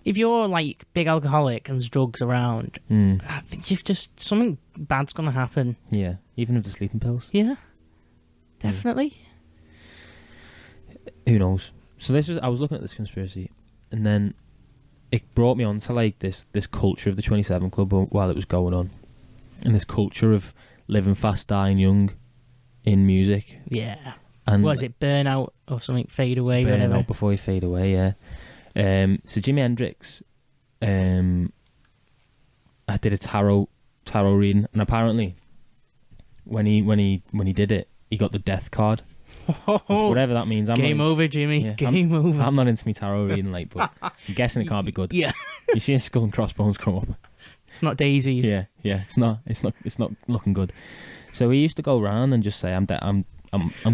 If you're like big alcoholic and there's drugs around, I think you've just something bad's gonna happen. Yeah, even with the sleeping pills. Yeah. Definitely. Who knows? So I was looking at this conspiracy, and then it brought me on to like this culture of the 27 Club while it was going on, and this culture of living fast, dying young, in music. Yeah. And Was it burnout or something? Fade away, burn whatever. out before you fade away. Yeah. So Jimi Hendrix, I did a tarot reading, and apparently, when he did it, he got the death card. Whatever that means. Game over, Jimmy. Yeah, Game over. I'm not into me tarot reading, but I'm guessing it can't be good. Yeah. You see a skull and crossbones come up. It's not daisies. Yeah, it's not looking good. So he used to go around and just say, I'm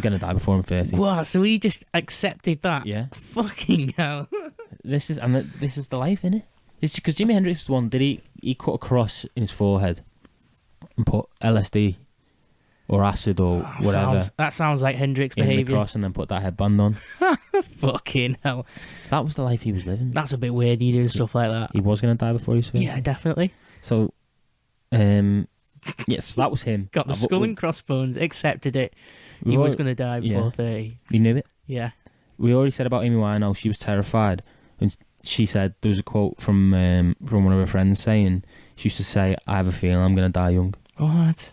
gonna die before I'm 30. Wow, so he just accepted that? Yeah. Fucking hell. This is the life, innit? It's because Jimi Hendrix one did he cut a cross in his forehead and put LSD or acid or whatever That sounds like Hendrix in the behaviour. cross, and then put that headband on. Fucking hell. So that was the life he was living. That's a bit weird, you doing stuff like that. He was gonna die before he was 30. Yeah, definitely. So, yes, that was him. Got the skull and crossbones, accepted it. He was going to die before 30. You knew it. Yeah. We already said about Amy Winehouse. She was terrified, and she said there was a quote from one of her friends saying she used to say, "I have a feeling I'm going to die young." What?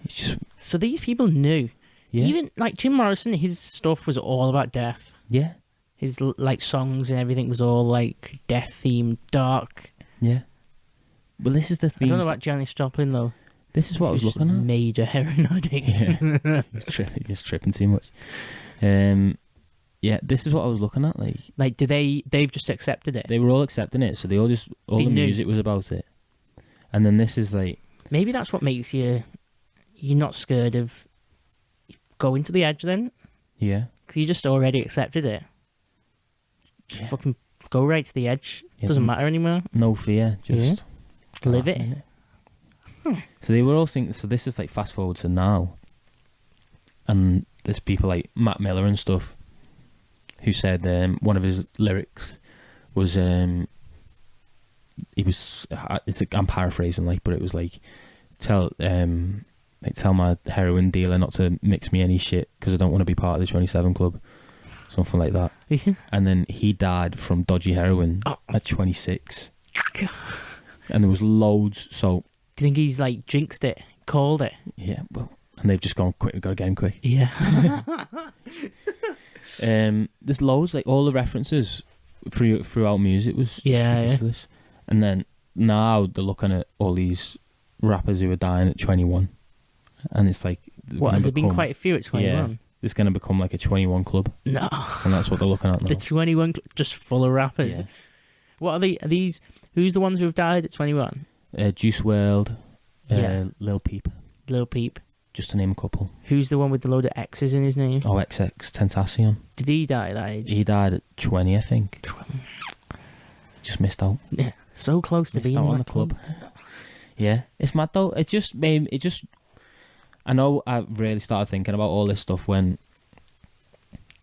It's just So these people knew. yeah, Even like Jim Morrison, his stuff was all about death. yeah, His like songs and everything was all like death themed, dark. yeah. Well, this is the I thing. don't know about Janis Joplin though. This is what I was She's looking at. Major heroin addict. Yeah, just tripping too much. Yeah, this is what I was looking at. Like, they've just accepted it. They were all accepting it, so they They the knew. music was about it, and then this is like, Maybe that's what makes you're not scared of going to the edge then, yeah, because you just already accepted it. Just Yeah. fucking go right to the edge. Yeah, Doesn't matter anymore. no fear, just Live go it. out, innit? So they were all thinking. So this is like fast forward to now, and there's people like Matt Miller and stuff who said one of his lyrics was I'm paraphrasing but it was like tell my heroin dealer not to mix me any shit because I don't want to be part of the 27 Club, something like that. Yeah. And then he died from dodgy heroin at 26, and there was loads. So Do you think he's like jinxed it, called it? yeah, well, and they've just gone quick. We've got to get him quick. Yeah. There's loads, like all the references throughout music was just Yeah, yeah. ridiculous. And then now they're looking at all these rappers who are dying at 21, and it's like, What, has there been quite a few at 21? Yeah, it's going to become like a 21 Club, No. and that's what they're looking at now. The 21 just full of rappers. Yeah. What are these? Who's the ones who have died at 21? Juice WRLD, Yeah. Lil Peep, Lil Peep. just to name a couple. Who's the one with the load of X's in his name? Oh, XX Tentacion. Did he die at that age? He died at 20, I think. Just missed out. Yeah. So close to Missed being out in on that the club. Yeah, it's mad though. It just made it just. I know I really started thinking about all this stuff when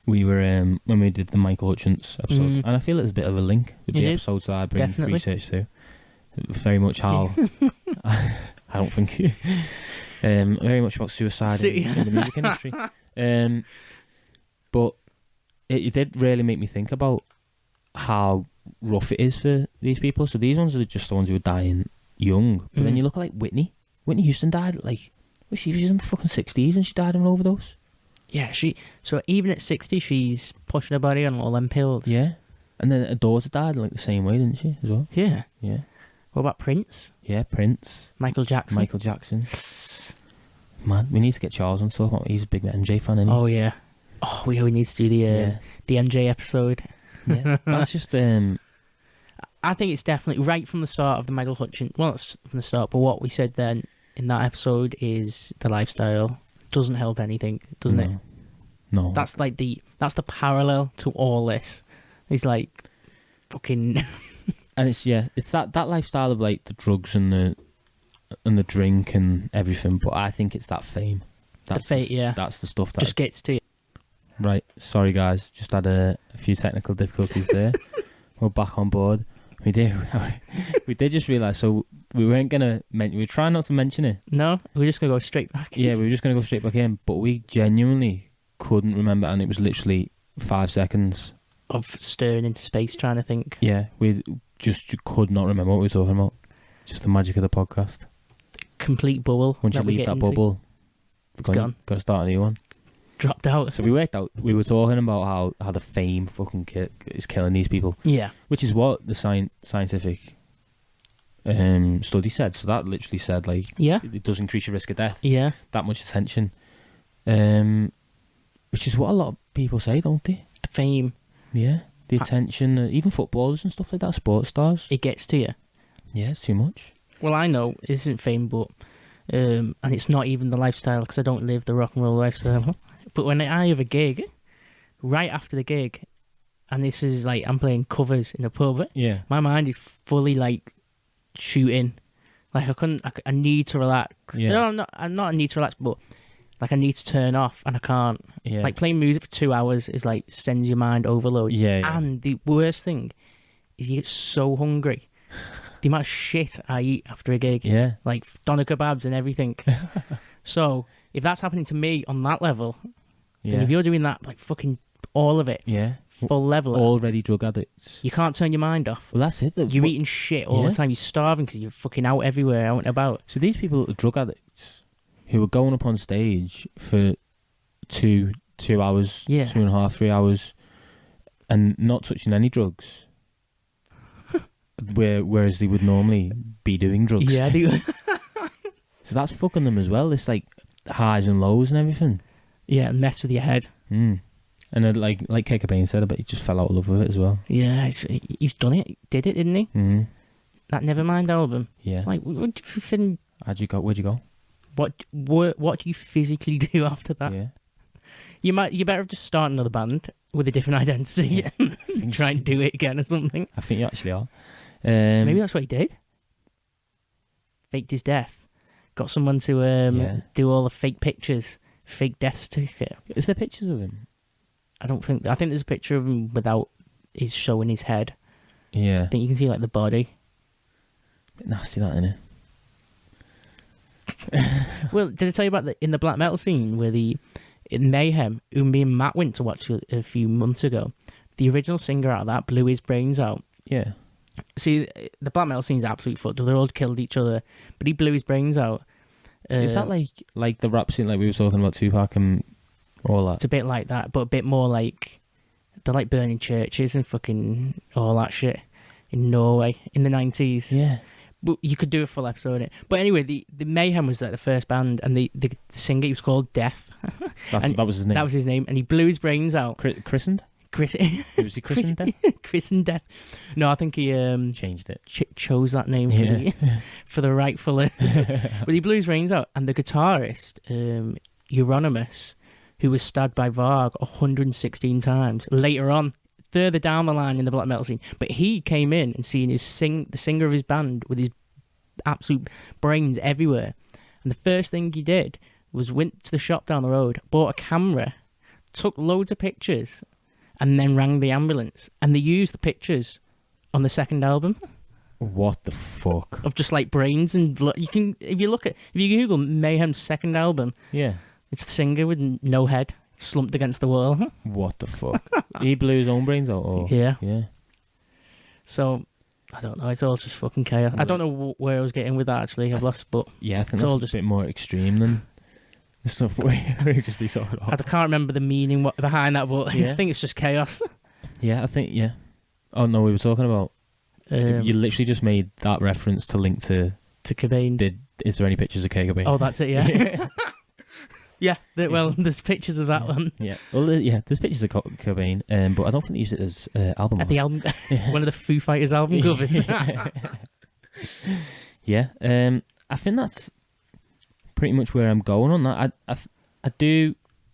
we were when we did the Michael Hutchins episode, and I feel there's a bit of a link with the episodes that I bring research to. Very much how I don't think very much about suicide in the music industry. But it did really make me think about how rough it is for these people. So these ones are just the ones who are dying young. But then you look at like Whitney. Whitney Houston died at she was in the fucking 60s and she died of an overdose. Yeah, so even at 60, she's pushing her body on all them pills. Yeah. And then her daughter died like the same way, didn't she, as well? Yeah. Yeah. What about Prince? Yeah, Prince. Michael Jackson. Man, we need to get Charles on talk about. He's a big MJ fan, isn't he? Oh, yeah. Oh, we need to do the MJ episode. Yeah, that's just... I think it's definitely right from the start of the Michael Hutchins... Well, it's from the start, but what we said then in that episode is the lifestyle doesn't help anything, doesn't it? No. That's the parallel to all this. It's like fucking... And it's that lifestyle of like the drugs and the drink and everything, but I think it's that fame. That's the stuff that just gets to you. Right, sorry guys, just had a few technical difficulties there. We're back on board. We did just realise, so we weren't gonna we were trying not to mention it. No, we're just gonna go straight back. Yeah, we were just gonna go straight back in, but we genuinely couldn't remember, and it was literally 5 seconds of staring into space trying to think. Yeah, we just could not remember what we were talking about. Just the magic of the podcast. Complete bubble. Once you leave that bubble, it's gone. Got to start a new one. Dropped out. So we worked out. We were talking about how the fame fucking is killing these people. Yeah. Which is what the scientific study said. So that literally said it does increase your risk of death. Yeah. That much attention. Which is what a lot of people say, don't they? The fame. Yeah. The attention, even footballers and stuff like that, sports stars. It gets to you. Yeah, it's too much. Well, I know it isn't fame, but and it's not even the lifestyle because I don't live the rock and roll lifestyle. But when I have a gig, right after the gig, and this is like I'm playing covers in a pub, my mind is fully shooting. I need to relax. Yeah. No, I'm not. I need to relax, but I need to turn off, and I can't. Yeah. Playing music for 2 hours is sends your mind overload. Yeah. And the worst thing is you get so hungry. The amount of shit I eat after a gig. Yeah. Like doner kebabs and everything. So if that's happening to me on that level, then if you're doing that, fucking all of it, full level, already drug addicts, you can't turn your mind off. Well, that's it. You're eating shit all the time. You're starving because you're fucking out everywhere, out and about. So these people are drug addicts who are going up on stage for 2 hours, 2.5, 3 hours, and not touching any drugs. Whereas they would normally be doing drugs. Yeah, so that's fucking them as well. It's highs and lows and everything. Yeah, mess with your head. And like Kurt Cobain said, I bet he just fell out of love with it as well. Yeah, he's done it. Did it, didn't he? That Nevermind album. Yeah. What fucking... Where'd you go? What do you physically do after that? Yeah. You better just start another band with a different identity and try and do it again or something. I think you actually are. Maybe that's what he did. Faked his death. Got someone to do all the fake pictures. Fake death certificate. Is there pictures of him? I think there's a picture of him without his showing his head. Yeah. I think you can see the body. Bit nasty that, isn't it? Well, did I tell you about in the black metal scene where in Mayhem, who me and Matt went to watch a few months ago, the original singer out of that blew his brains out. Yeah. See, the black metal scene's absolute fucked. They all killed each other, but he blew his brains out. Is that like the rap scene, like we were talking about Tupac and all that? It's a bit like that, but a bit more they're burning churches and fucking all that shit in Norway in the 90s. Yeah. But you could do a full episode on it. But anyway, the Mayhem was the first band, and the singer, he was called Death. That was his name. That was his name, and he blew his brains out. Christened? Was he christened Death? Christened Death. No, I think he changed it. Chose that name for the rightful. But he blew his brains out, and the guitarist, Euronymous, who was stabbed by Varg 116 times. Later on, further down the line in the black metal scene. But he came in and seen the singer of his band with his absolute brains everywhere. And the first thing he did was went to the shop down the road, bought a camera, took loads of pictures, and then rang the ambulance. And they used the pictures on the second album. What the fuck? Of just like brains and blood. If you Google Mayhem's second album, Yeah. it's the singer with no head, slumped against the wall. What the fuck? He blew his own brains out? Or? Yeah. Yeah. So, I don't know. It's all just fucking chaos. I don't know where I was getting with that, actually. I've lost, but Yeah, I think it's that's all a just... bit more extreme than the stuff where it just be sort of... I can't remember the meaning behind that, but Yeah. I think it's just chaos. Yeah, I think, yeah. Oh, no, we were talking about... you literally just made that reference to link to Cobain's. Is there any pictures of Kurt Cobain? Oh, that's it, yeah. Yeah, well, there's pictures of that one. Yeah. Well, yeah, there's pictures of Cobain, but I don't think they use it as album art. The album, one of the Foo Fighters album covers. Yeah. I think that's pretty much where I'm going on that.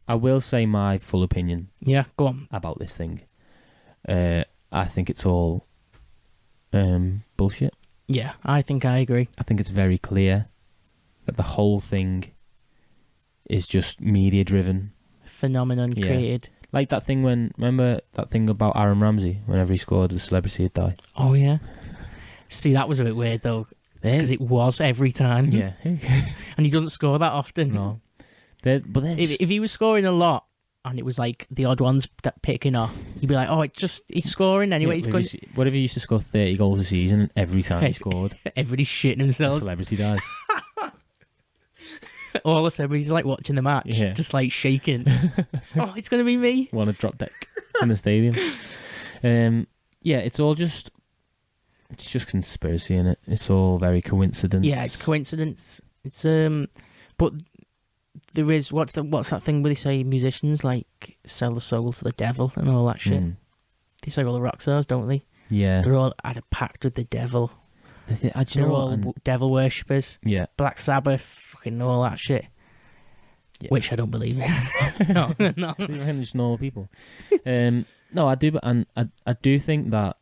I will say my full opinion Yeah, go on. about this thing. I think it's all bullshit. Yeah, I think I agree. I think it's very clear that the whole thing is just media driven. Phenomenon Yeah. created. Like that thing remember that thing about Aaron Ramsey, whenever he scored, the celebrity had died. Oh, yeah. See, that was a bit weird, though, because it was every time. Yeah. And he doesn't score that often. No. If If he was scoring a lot, and it was like the odd ones that picking off, you'd be like, oh, he's scoring anyway. He's going. What if he used to score 30 goals a season and every time he scored, Everybody's shitting the themselves. celebrity dies? All the celebrities like watching the match, Yeah. just like shaking. Oh, it's going to be me. Want to drop deck in the stadium. Yeah, it's just conspiracy, innit? It's all very coincidence. Yeah, it's coincidence. It's but there is what's that thing where they say musicians like sell the soul to the devil and all that shit. They say all the rock stars, don't they? Yeah. They're all had a pact with the devil. Do you They're know what? all devil worshippers. Yeah. Black Sabbath, fucking all that shit. Yeah. Which I don't believe in. No. They're just normal people. No, I do, but I do think that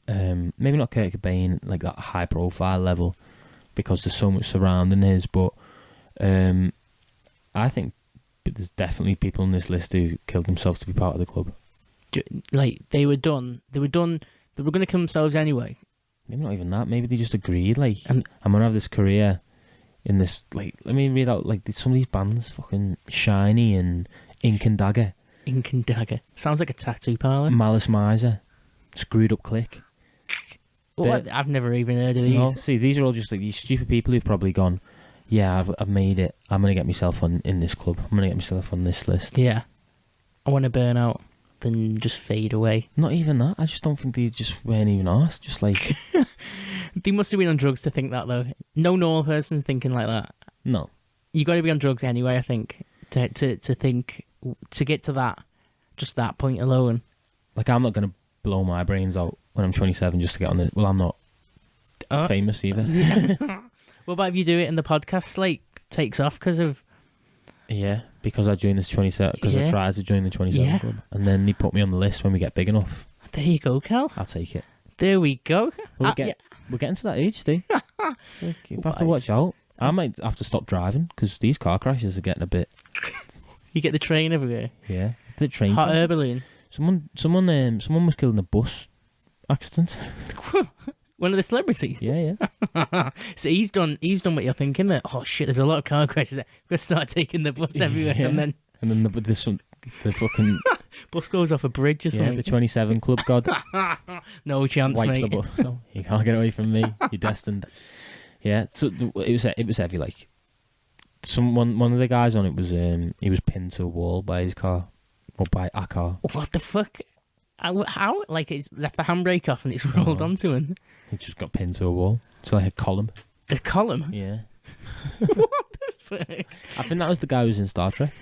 maybe not Kurt Cobain like that high profile level because there's so much surrounding his, but I think there's definitely people on this list who killed themselves to be part of the club. Like they were going to kill themselves anyway. Maybe not even that. Maybe they just agreed, like, I'm gonna have this career in this. Like, let me read out like some of these bands: fucking Shiny and Ink and Dagger. Ink and Dagger sounds like a tattoo parlor. Malice Miser, Screwed Up Click. What? I've never even heard of these. No, see, these are all just like these stupid people who've probably gone, yeah, I've made it. I'm gonna get myself in this club. I'm gonna get myself on this list. Yeah, I want to burn out, then just fade away. Not even that. I just don't think they just weren't even asked. Just like They must have been on drugs to think that, though. No normal person's thinking like that. no. You got to be on drugs anyway, I think, to think to get to that, just that point alone. Like I'm not gonna blow my brains out when I'm 27 just to get on the. Well, I'm not famous either. What about if you do it and the podcast like takes off because of? Yeah, because I joined this 27. Because I tried to join the 27 club, and then they put me on the list when we get big enough. There you go, Cal. I'll take it. There we go. We're getting to that age, Steve. So you have to watch out. I might have to stop driving because these car crashes are getting a bit. You get the train everywhere. Yeah, the train. Hot crash. air balloon. Someone was killed in a bus accident. One of the celebrities. Yeah. So he's done what you're thinking. That oh shit, there's a lot of car crashes. We're gonna start taking the bus everywhere, Yeah. and then the fucking bus goes off a bridge or something. the 27 club god No chance, wipes mate. the bus. No, you can't get away from me. You're destined. Yeah, so it was heavy. Like one of the guys on it was he was pinned to a wall by his car or by a car. What the fuck? How? Like it's left the handbrake off and it's rolled onto him. He just got pinned to a wall. It's like a column. A column? Yeah. What the fuck? I think that was the guy who was in Star Trek.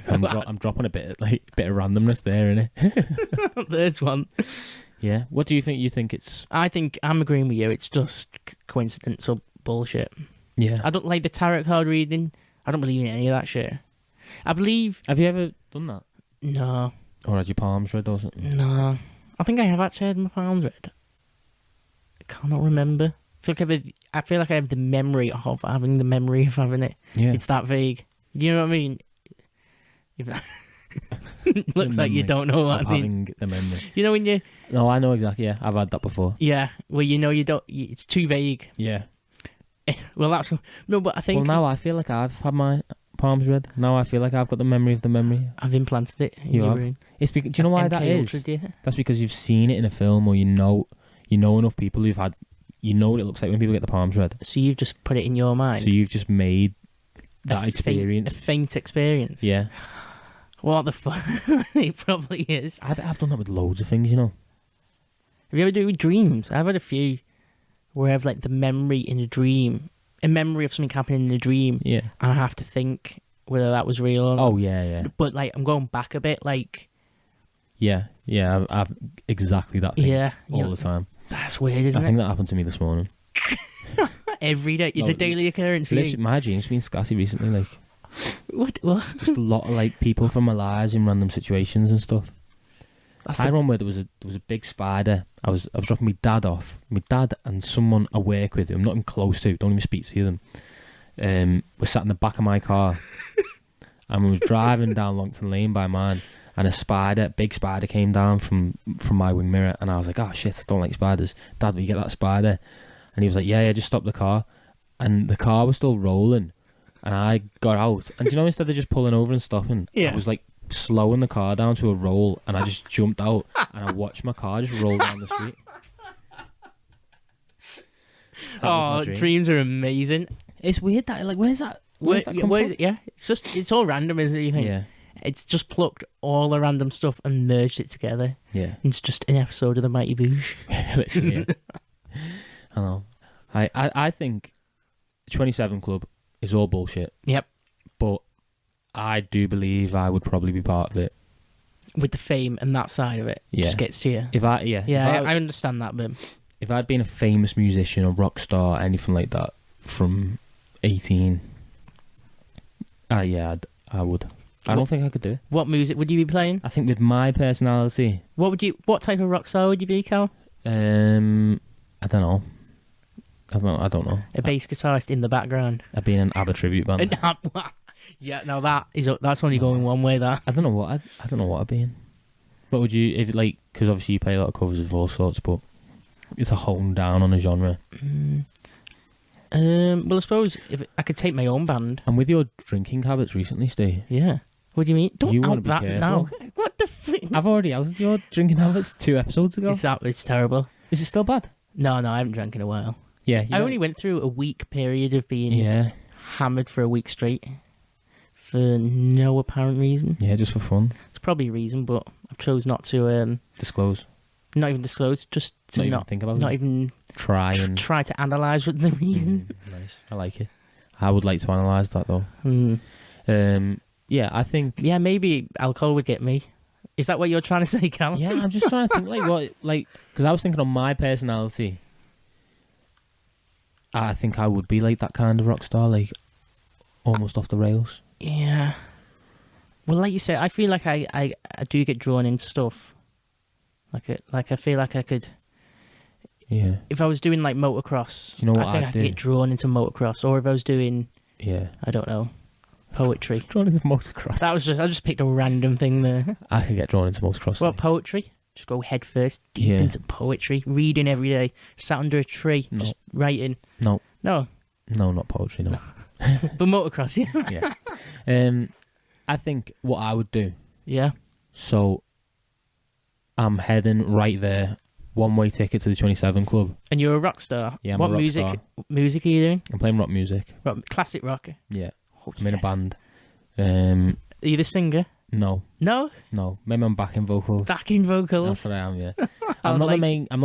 I'm dropping a bit of randomness there, innit? There's one. Yeah. What do you think? You think it's? I think I'm agreeing with you. It's just coincidence or bullshit. Yeah. I don't like the tarot card reading. I don't believe in any of that shit. I believe. Have you ever done that? No. Or had your palms read or something? No. I think I have actually had my palms read. I cannot remember. I feel like I have the memory of having it. Yeah. It's that vague. You know what I mean? Looks like you memory don't know what of I mean. having the memory. You know when you... No, I know exactly, yeah. I've had that before. Yeah, well, you know you don't... It's too vague. Yeah. Well, that's... No, but I think... Well, now I feel like I've had my palms read. Now I feel like I've got the memory of the memory. I've implanted it in You your have? brain. It's do you know why that is? Ultra, yeah. That's because you've seen it in a film, or you know enough people who've had... You know what it looks like when people get the palms read. So you've just put it in your mind? So you've just made that experience. A faint experience? Yeah. What the fuck? It probably is. I've done that with loads of things, you know. Have you ever done it with dreams? I've had a few where I have like the memory in a dream, a memory of something happening in a dream, Yeah. and I have to think whether that was real or not. Oh, yeah. But like I'm going back a bit, like Yeah. I've exactly that thing. yeah, all the time. That's weird, isn't I think that happened to me this morning. Every day, it's a daily occurrence for you. My dream's been scatty recently, like What? just a lot of like people from my lives in random situations and stuff. I had one where there was a big spider. I was dropping my dad off. My dad and someone I work with, who I'm not even close to, don't even speak to them, was sat in the back of my car, and we was driving down Longton Lane by mine, and a big spider came down from my wing mirror, and I was like, oh shit, I don't like spiders. Dad, will you get that spider? And he was like, yeah, just stop the car. And the car was still rolling, and I got out, and do you know, instead of just pulling over and stopping, I was like slowing the car down to a roll, and I just jumped out and I watched my car just roll down the street. Oh, dreams are amazing. It's weird that, like, where's that come from? Yeah, it's all random, isn't it? You think? Yeah. It's just plucked all the random stuff and merged it together. Yeah. It's just an episode of the Mighty Boosh. Literally, yeah. I know. I think 27 Club is all bullshit. Yep. But I do believe I would probably be part of it. With the fame and that side of it, Yeah. just gets to you. I understand that bit. If I'd been a famous musician, a rock star, anything like that from 18, I would. I don't think I could do it. What music would you be playing? I think with my personality, What type of rock star would you be, Cal? I don't know. I don't know. A bass guitarist in the background. I'd be in an ABBA tribute band. Yeah, now that's only going one way. That I don't know what I'd be in. What would you, if like, because obviously you play a lot of covers of all sorts, but it's a hone down on a genre. Well, I suppose if I could take my own band. And with your drinking habits recently, Steve. Yeah. What do you mean? Don't You out wanna be that careful. now. What the frick? I've already outed your drinking habits 2 episodes ago. It's terrible. Is it still bad? No, I haven't drank in a while. Yeah. I only went through a week period of being hammered for a week straight for no apparent reason. Yeah, just for fun. It's probably a reason, but I've chose not to Disclose. not even disclose, just to Not even think about it. not even Try and try to analyse what the reason. Nice. I like it. I would like to analyse that though. Yeah, I think. Yeah, maybe alcohol would get me. Is that what you're trying to say, Cal? Yeah, I'm just trying to think because I was thinking on my personality. I think I would be like that kind of rock star, like almost off the rails. Yeah. Well, like you said, I feel like I do get drawn into stuff. Like I feel like I could. Yeah. If I was doing like motocross, Do you know what I think I'd I do? could get drawn into motocross. Or if I was doing, I don't know, poetry. Drawn into motocross. I just picked a random thing there. I could get drawn into motocross. Well, poetry. Just go head first deep Yeah. into poetry. Reading every day. Sat under a tree. No. Just writing. No, No. not poetry. No. But motocross, yeah. Yeah. I think what I would do. Yeah. So, I'm heading right there. 1-way ticket to the 27 Club. And you're a rock star. Yeah, I'm what a rock music? star. Music are you doing? I'm playing rock music. Classic rock. Yeah. Oh, I'm in a yes. band. Are you the singer? No. No. Maybe I'm backing vocals. Backing vocals. That's what I am. Yeah. I'm not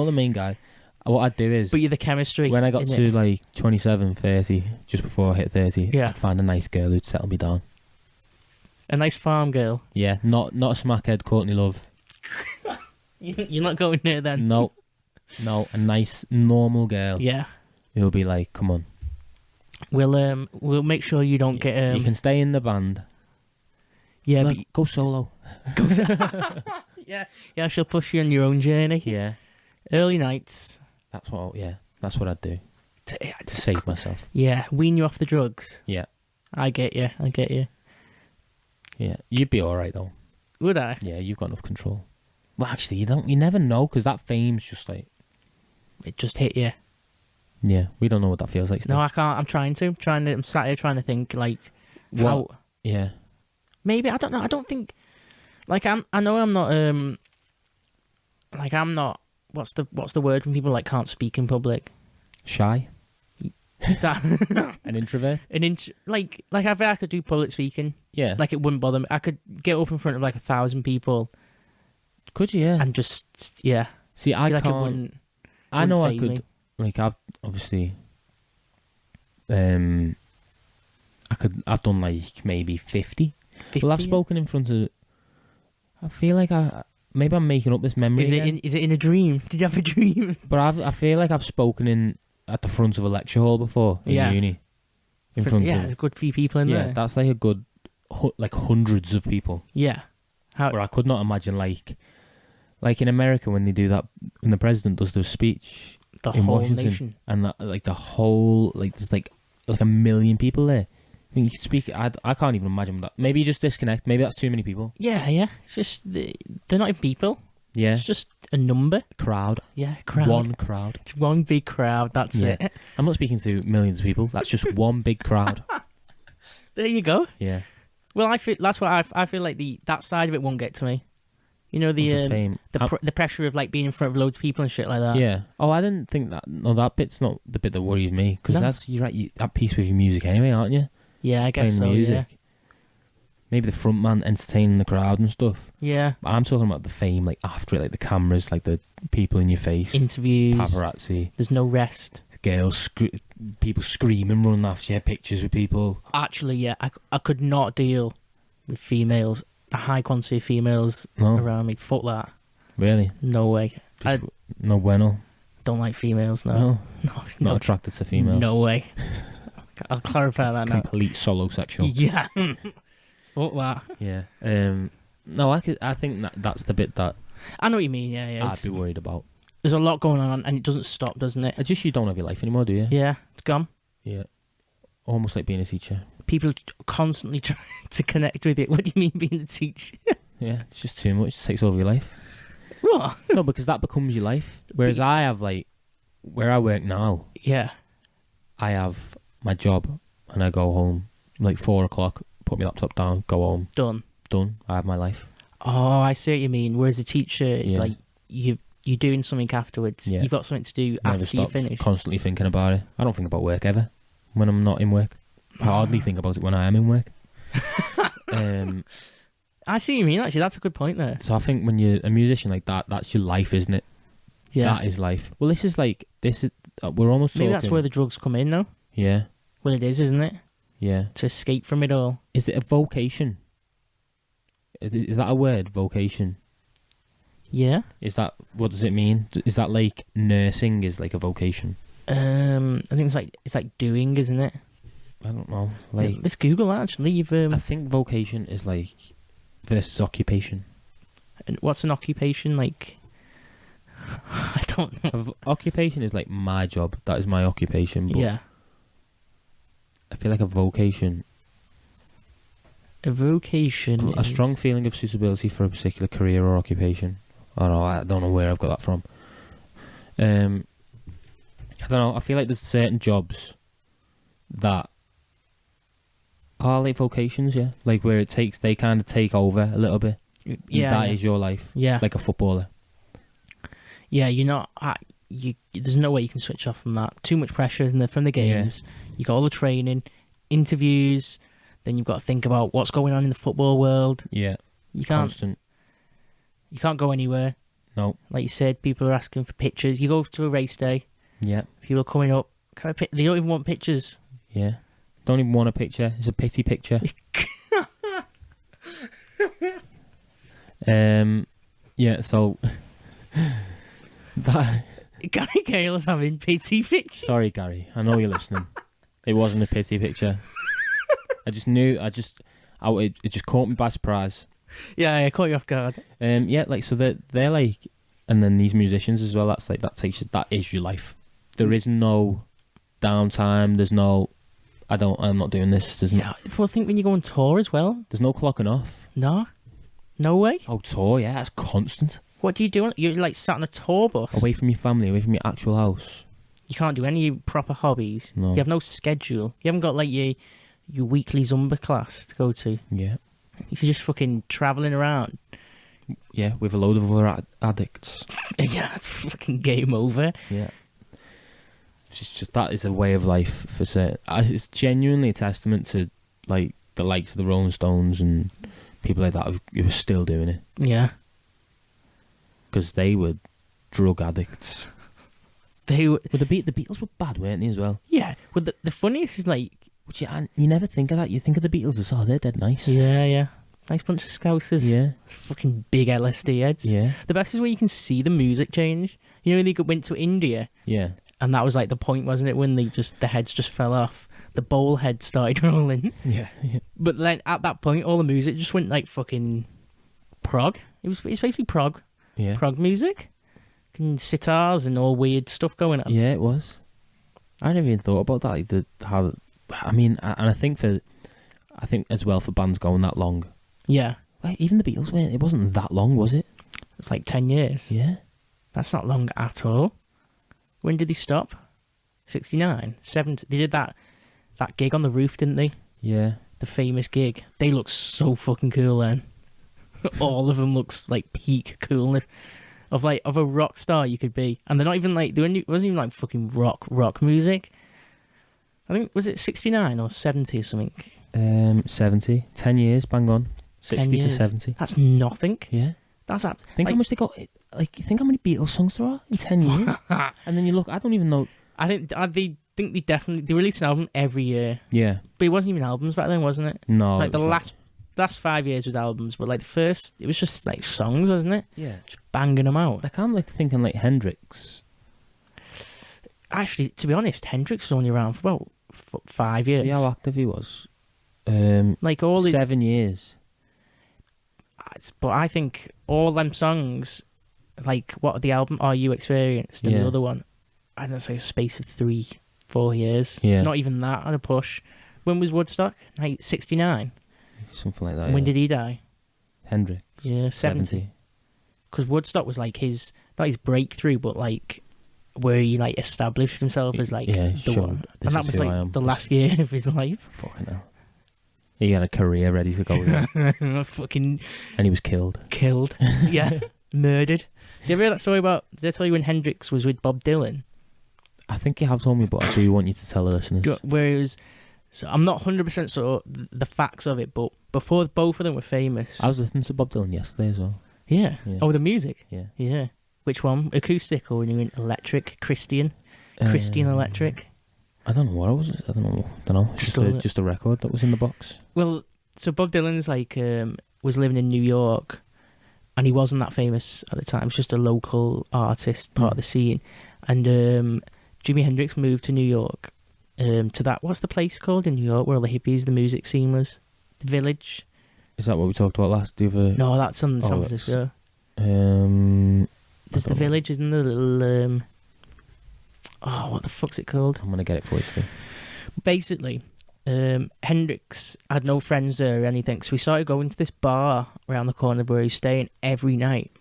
the main guy. What I'd do is, But you're the chemistry. when I got innit? to like 27, 30, just before I hit 30, Yeah. I'd find a nice girl who'd settle me down. A nice farm girl. Yeah, not a smackhead Courtney Love. You're not going there then. No, a nice normal girl Yeah. who'll be like, come on, We'll make sure you don't get you can stay in the band. yeah, Like, go solo. Yeah, she'll push you on your own journey. Yeah. Early nights. That's what I'd do to save myself. Yeah, wean you off the drugs. Yeah. I get you. Yeah. You'd be all right, though. Would I? Yeah, you've got enough control. Well, actually, you never know, because that fame's just like... It just hit you. Yeah, we don't know what that feels like still. No, I can't. I'm sat here trying to think, like... What? How... Yeah. Maybe, I don't know. I don't think... Like, I know I'm not... Like, I'm not... What's the word when people, like, can't speak in public? Shy? Is that... An introvert? Like, I feel I could do public speaking. Yeah. Like, it wouldn't bother me. I could get up in front of, like, 1,000 people... Could you? Yeah. And just, yeah. See, I feel can't. Like it wouldn't I know I faze could. me. Like, I've obviously. I've done like maybe 50. Well, I've spoken in front of. I feel like maybe I'm making up this memory. Is it in a dream? Did you have a dream? But I feel like I've spoken at the front of a lecture hall before in uni. There's a good few people in there. Yeah, that's like a good, like hundreds of people. Yeah. Where I could not imagine like in America when they do that, when the president does the speech in whole Washington, nation. and that, like the whole, like there's like 1 million people there. I think you can speak. I can't even imagine that. Maybe you just disconnect. Maybe that's too many people. Yeah. It's just they're not even people. Yeah, it's just a number. Crowd. Yeah, crowd. One crowd. It's one big crowd. That's it. I'm not speaking to millions of people. That's just one big crowd. There you go. Yeah. Well, I feel that's what I feel like that side of it won't get to me. You know, the pressure of like being in front of loads of people and shit like that. Yeah. Oh, I didn't think that. No, that bit's not the bit that worries me, because you're at peace with your music anyway, aren't you? Yeah, I guess Playing so. music. Yeah. Maybe the front man entertaining the crowd and stuff. Yeah. But I'm talking about the fame, like after it, like the cameras, like the people in your face, interviews, paparazzi. There's no rest. Girls, people screaming, running after you, pictures with people. Actually, yeah, I could not deal with females, a high quantity of females around me. Fuck that. Really? No way. No bueno. Don't like females, no. Not attracted to females. No way. I'll clarify that now. Complete solo sexual. Yeah. Fuck that. Yeah. No, I think that's the bit that I know what you mean. Yeah. I'd be worried about. There's a lot going on, and it doesn't stop, doesn't it? Just you don't have your life anymore, do you? Yeah, it's gone. Yeah. Almost like being a teacher. People constantly trying to connect with it. What do you mean being a teacher? Yeah, it's just too much. It takes over your life. What? No, because that becomes your life. Whereas I have, like, where I work now. Yeah. I have my job, and I go home like 4 o'clock. Put my laptop down, go home. Done. I have my life. Oh, I see what you mean. Whereas a teacher, it's like you're doing something afterwards. Yeah. You've got something to do after you finish. Constantly thinking about it. I don't think about work ever when I'm not in work. I hardly think about it when I am in work. I see what you mean. Actually, that's a good point there. So I think when you're a musician like that, that's your life, isn't it? Yeah, that is life. Well, this is we're almost maybe talking, that's where the drugs come in, though. Yeah. Well, it is, isn't it? Yeah. To escape from it all. Is it a vocation? Is that a word? Vocation. Yeah. Is that, what does it mean? Is that like nursing is like a vocation? I think it's like doing, isn't it? I don't know. Like, let's Google that. Actually, I think vocation is like versus occupation. And what's an occupation like? I don't know. Occupation is like my job. That is my occupation. But yeah. I feel like a vocation. A vocation. A strong feeling of suitability for a particular career or occupation. I don't know where I've got that from. I don't know. I feel like there's certain jobs that are like vocations, yeah, like where they kind of take over a little bit. Yeah, that is your life. Yeah, like a footballer. Yeah, you're not. There's no way you can switch off from that. Too much pressure, isn't there, from the games? Yeah. You got all the training, interviews. Then you've got to think about what's going on in the football world. Yeah, you can't. Constant. You can't go anywhere. No. Like you said, people are asking for pictures. You go to a race day. Yeah. People are coming up. They don't even want pictures. Yeah. Don't even want a picture. It's a pity picture. Yeah, so that Gary Cale's having pity pictures. Sorry, Gary. I know you're listening. It wasn't a pity picture. I just knew. It just caught me by surprise. Yeah, I caught you off guard. Yeah, like so they're like, and then these musicians as well. That's like that is your life. There is no downtime. There's no. I'm not doing this. There's Yeah, well, I think when you go on tour as well. There's no clocking off. No way. Oh, tour, yeah, that's constant. What do you do? You're like sat on a tour bus. Away from your family, away from your actual house. You can't do any proper hobbies. No. You have no schedule. You haven't got like your weekly Zumba class to go to. Yeah. You're just fucking travelling around. Yeah, with a load of other addicts. Yeah, it's fucking game over. Yeah. It's just that is a way of life for certain. It's genuinely a testament to like the likes of the Rolling Stones and people like that who are still doing it. Yeah. Because they were drug addicts. They were. But the Beatles were bad, weren't they, as well? Yeah. Well, the funniest is like. Which you never think of that. You think of the Beatles as, they're dead nice. Yeah. Nice bunch of scousers. Yeah. Fucking big LSD heads. Yeah. The best is where you can see the music change. You know, when they went to India. Yeah. And that was like the point, wasn't it? When the heads just fell off. The bowl head started rolling. Yeah. But then at that point, all the music just went like fucking prog. It's basically prog. Yeah. Prog music. And sitars and all weird stuff going on. Yeah, it was. I never even thought about that. Like I think as well for bands going that long. Yeah. Well, even the Beatles it wasn't that long, was it? It was like 10 years. Yeah. That's not long at all. When did they stop? 69? 70? They did that gig on the roof, didn't they? Yeah. The famous gig. They look so fucking cool then. All of them looks like peak coolness of a rock star you could be. And they're not even like, it wasn't even like fucking rock music. I think, was it 69 or 70 or something? 70. 10 years, bang on. 60 to 70. That's nothing. Yeah. Think how much they got. Like, think how many Beatles songs there are in 10 years. And then you look, I don't even know. They release an album every year. Yeah. But it wasn't even albums back then, wasn't it? No. Like the last 5 years was albums, but like the first, it was just like songs, wasn't it? Yeah. Just banging them out. Like, I'm like thinking like Hendrix. Actually, to be honest, Hendrix was only around for about 5 years. See how active he was. Like all 7 years. But I think all them songs, like what the album Are You Experienced and the other one, I'd say a space of 3-4 years. Yeah. Not even that at a push. When was Woodstock? 69? Something like that. When did he die? Hendrix. Yeah, 70. Because Woodstock was like not his breakthrough, but like where he like established himself as like the one. And that was like the last year of his life. Fucking hell. He had a career ready to go with. Fucking. And he was killed. Yeah. Murdered. Did you ever hear that story about? Did I tell you when Hendrix was with Bob Dylan? I think you have told me, but I do want you to tell the listeners. Where it was. So I'm not 100% sure the facts of it, but before both of them were famous. I was listening to Bob Dylan yesterday as well. Yeah. Oh, the music? Yeah. Yeah. Which one? Acoustic or you mean electric? Christian electric? I don't know what it was. I don't know. Just a record that was in the box. Well, so Bob Dylan's like was living in New York, and he wasn't that famous at the time. He was just a local artist, part of the scene. And Jimi Hendrix moved to New York, to that, what's the place called in New York where all the hippies, the music scene was? The Village? Is that what we talked about last? No, that's in San Francisco. There's the Village, isn't there? The little... what the fuck's it called? I'm going to get it for you, Steve. Basically, Hendrix had no friends there or anything, so he started going to this bar around the corner where he's staying every night.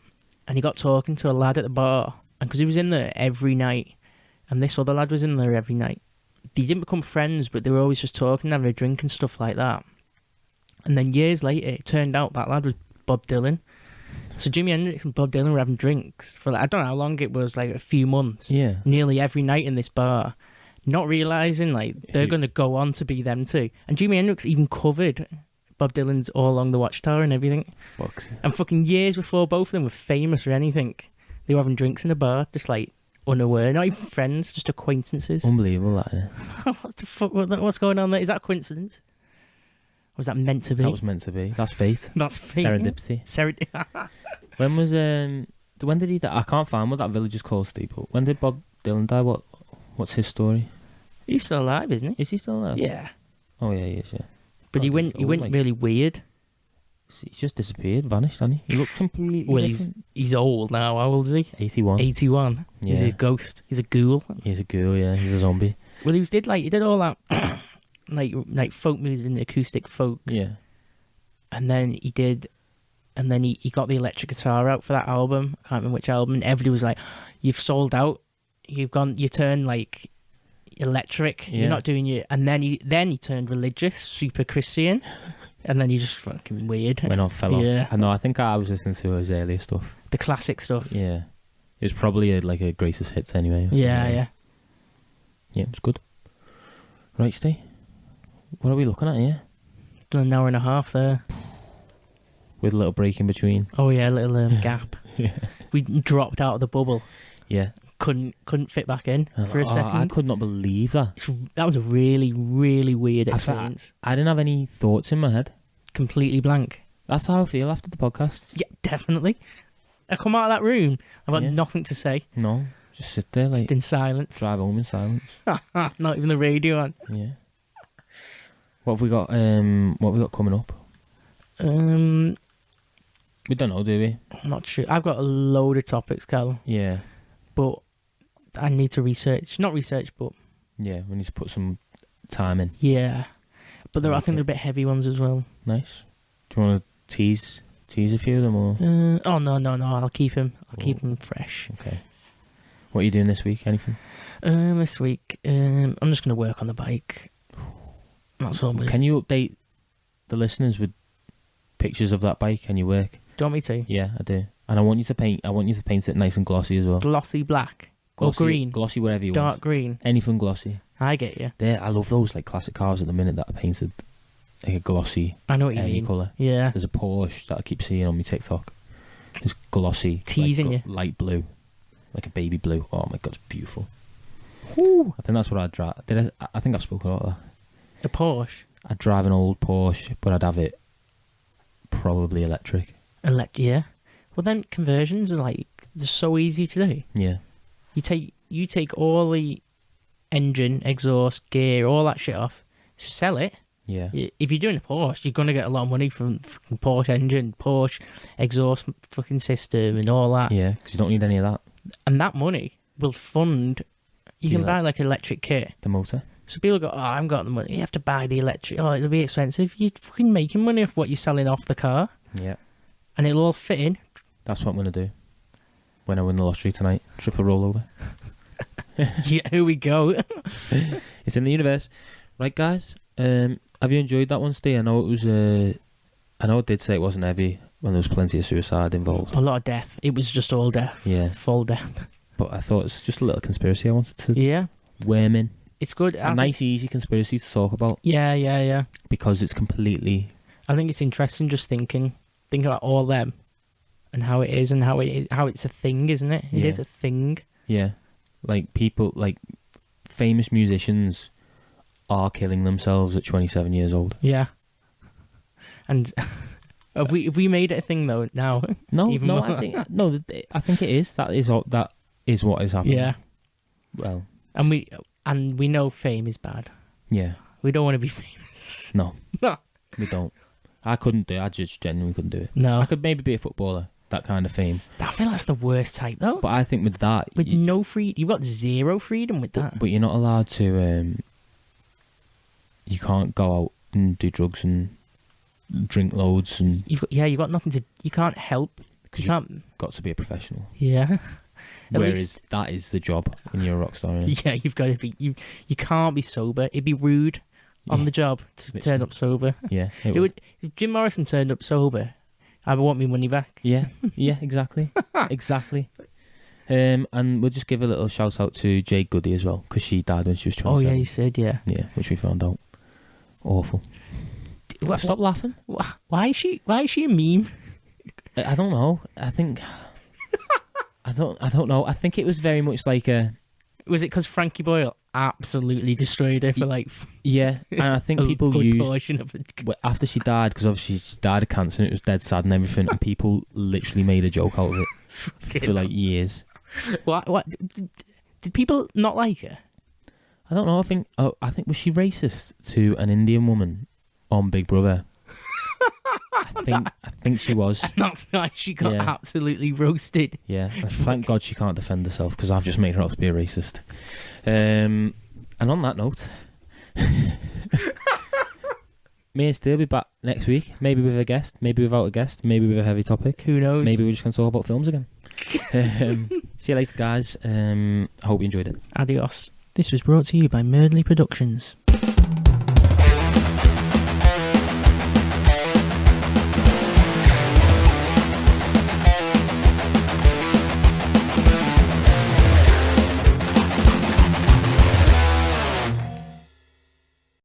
And he got talking to a lad at the bar, and because he was in there every night, and this other lad was in there every night, they didn't become friends, but they were always just talking, having a drink and stuff like that. And then years later, it turned out that lad was Bob Dylan. So Jimi Hendrix and Bob Dylan were having drinks for, like, I don't know how long it was, like a few months. Yeah. Nearly every night in this bar, not realising, like, they're going to go on to be them too. And Jimi Hendrix even covered Bob Dylan's All Along the Watchtower and everything. And fucking years before both of them were famous or anything, they were having drinks in a bar, just like unaware, not even friends, just acquaintances. Unbelievable, that, yeah. What the fuck? What's going on there? Is that a coincidence? Or was that meant to be? That was meant to be. That's fate. That's fate. Serendipity. When was when did he die? I can't find what that village is called, Steve. But when did Bob Dylan die? What's his story? He's still alive, isn't he? Is he still alive? Yeah. Oh yeah, he is. Yeah. But he went really weird. He's just disappeared, vanished, hasn't he? He looked completely Well, different. he's old now. How old is he? 81. 81. Yeah. He's a ghost. He's a ghoul. He's a girl, yeah. He's a zombie. Well, he did all that like folk music and acoustic folk, Yeah. and then he got the electric guitar out for that album. I can't remember which album. And everybody was like, "You've sold out. You turned like electric. Yeah. You're not doing your." And then he turned religious, super Christian, and then he just fucking weird. Went off, fell Yeah. off. I know, I think I was listening to his earlier stuff. The classic stuff. Yeah. It was probably like a greatest hits anyway. or something Yeah, like that. yeah. Yeah, it was good. Right, Steve. What are we looking at here? Done an hour and a half there. With a little break in between. Oh yeah, a little gap. Yeah. We dropped out of the bubble. Yeah. Couldn't fit back in for a second. I could not believe that. That was a really, really weird I thought- experience. I didn't have any thoughts in my head. Completely blank. That's how I feel after the podcast. Yeah, definitely. I come out of that room. I've got Yeah. nothing to say. No, just sit there, like, Just in silence. drive home in silence. Not even the radio on. Yeah. What have we got? What have we got coming up? I'm We don't know, do we? not sure. I've got a load of topics, Cal, Yeah. but I need to research. Not research, but Yeah, we need to put some time in. yeah. But I think Okay. they're a bit heavy ones as well. Nice. Do you want to tease a few of them, or? Oh no! I'll keep him. I'll keep Oh. him fresh. Okay. What are you doing this week? Anything? This week, I'm just gonna work on the bike. That's all. Can you update the listeners with pictures of that bike and your work? Do you want me to? Yeah, I do. And I want you to paint it nice and glossy as well. Glossy black Glossy, or green, Glossy, whatever you dark want. green. Anything glossy. I get you. I love those like classic cars at the minute that are painted like a glossy I know what you airy mean. colour. Yeah. There's a Porsche that I keep seeing on my TikTok. It's glossy. Teasing like, you. Light blue. Like a baby blue. Oh my god, it's beautiful. Woo. I think that's what I'd drive. I think I've spoken about that. A Porsche. I'd drive an old Porsche, but I'd have it probably electric. Yeah. Well, then conversions are like they're so easy to do. Yeah. You take all the engine, exhaust, gear, all that shit off, sell it. Yeah. If you're doing a Porsche, you're gonna get a lot of money from fucking Porsche engine, Porsche exhaust fucking system, and all that. Yeah, because you don't need any of that. And that money will fund. You can buy like electric kit. The motor. So people go, "Oh, I haven't got the money. You have to buy the electric. Oh, it'll be expensive." You're fucking making money off what you're selling off the car, Yeah. and it'll all fit in. That's what I'm going to do. When I win the lottery tonight. Triple rollover. Yeah, here we go. It's in the universe. Right, guys. Have you enjoyed that one, Steve? I know it was. I know it did say it wasn't heavy when there was plenty of suicide involved. A lot of death. It was just all death. Yeah. Full death. But I thought it's just a little conspiracy I wanted to Yeah. worm in. It's good. A nice, easy conspiracy to talk about Yeah. because it's completely. I think it's interesting just thinking about all them and how it is and how it's a thing, isn't it? It is Yeah. a thing. Yeah. Like people, like famous musicians are killing themselves at 27 years old. Yeah. And have we made it a thing though now? No, Even no, more. I think it is. That is what is happening. Yeah. Well, And we know fame is bad. yeah. We don't want to be famous. No. No. We don't. I couldn't do it. I just genuinely couldn't do it. No. I could maybe be a footballer, that kind of fame. I feel that's the worst type though. But I think with that, With no freedom, you've got zero freedom with that. but you're not allowed to. You can't go out and do drugs and drink loads, and You've got nothing to. You can't help. because You you've can't. got to be a professional. Yeah. At Whereas least- that is the job when you're a rock star. Isn't it? Yeah, you've got to be. You can't be sober. It'd be rude on Yeah, the job to literally. turn up sober. Yeah, It would. If Jim Morrison turned up sober, I would want my money back. Yeah, yeah, exactly, exactly. And we'll just give a little shout out to Jade Goody as well because she died when she was 27. Oh yeah, you said yeah. Yeah, which we found out. Awful. Stop laughing. Why is she a meme? I don't know. I think. I don't know. I think it was very much like a. Was it because Frankie Boyle absolutely destroyed her for like Yeah, and I think a people good used portion of it? after she died because obviously she died of cancer and it was dead sad and everything, and people literally made a joke out of it for like years. What? Did people not like her? I don't know. I think was she racist to an Indian woman on Big Brother? I think she was. And that's why she got Yeah. absolutely roasted. Yeah, and thank God she can't defend herself because I've just made her out to be a racist. And on that note, me and Steve will be back next week. Maybe with a guest, maybe without a guest, maybe with a heavy topic. Who knows? Maybe we're just going to talk about films again. See you later, guys. I hope you enjoyed it. Adios. This was brought to you by Merdley Productions.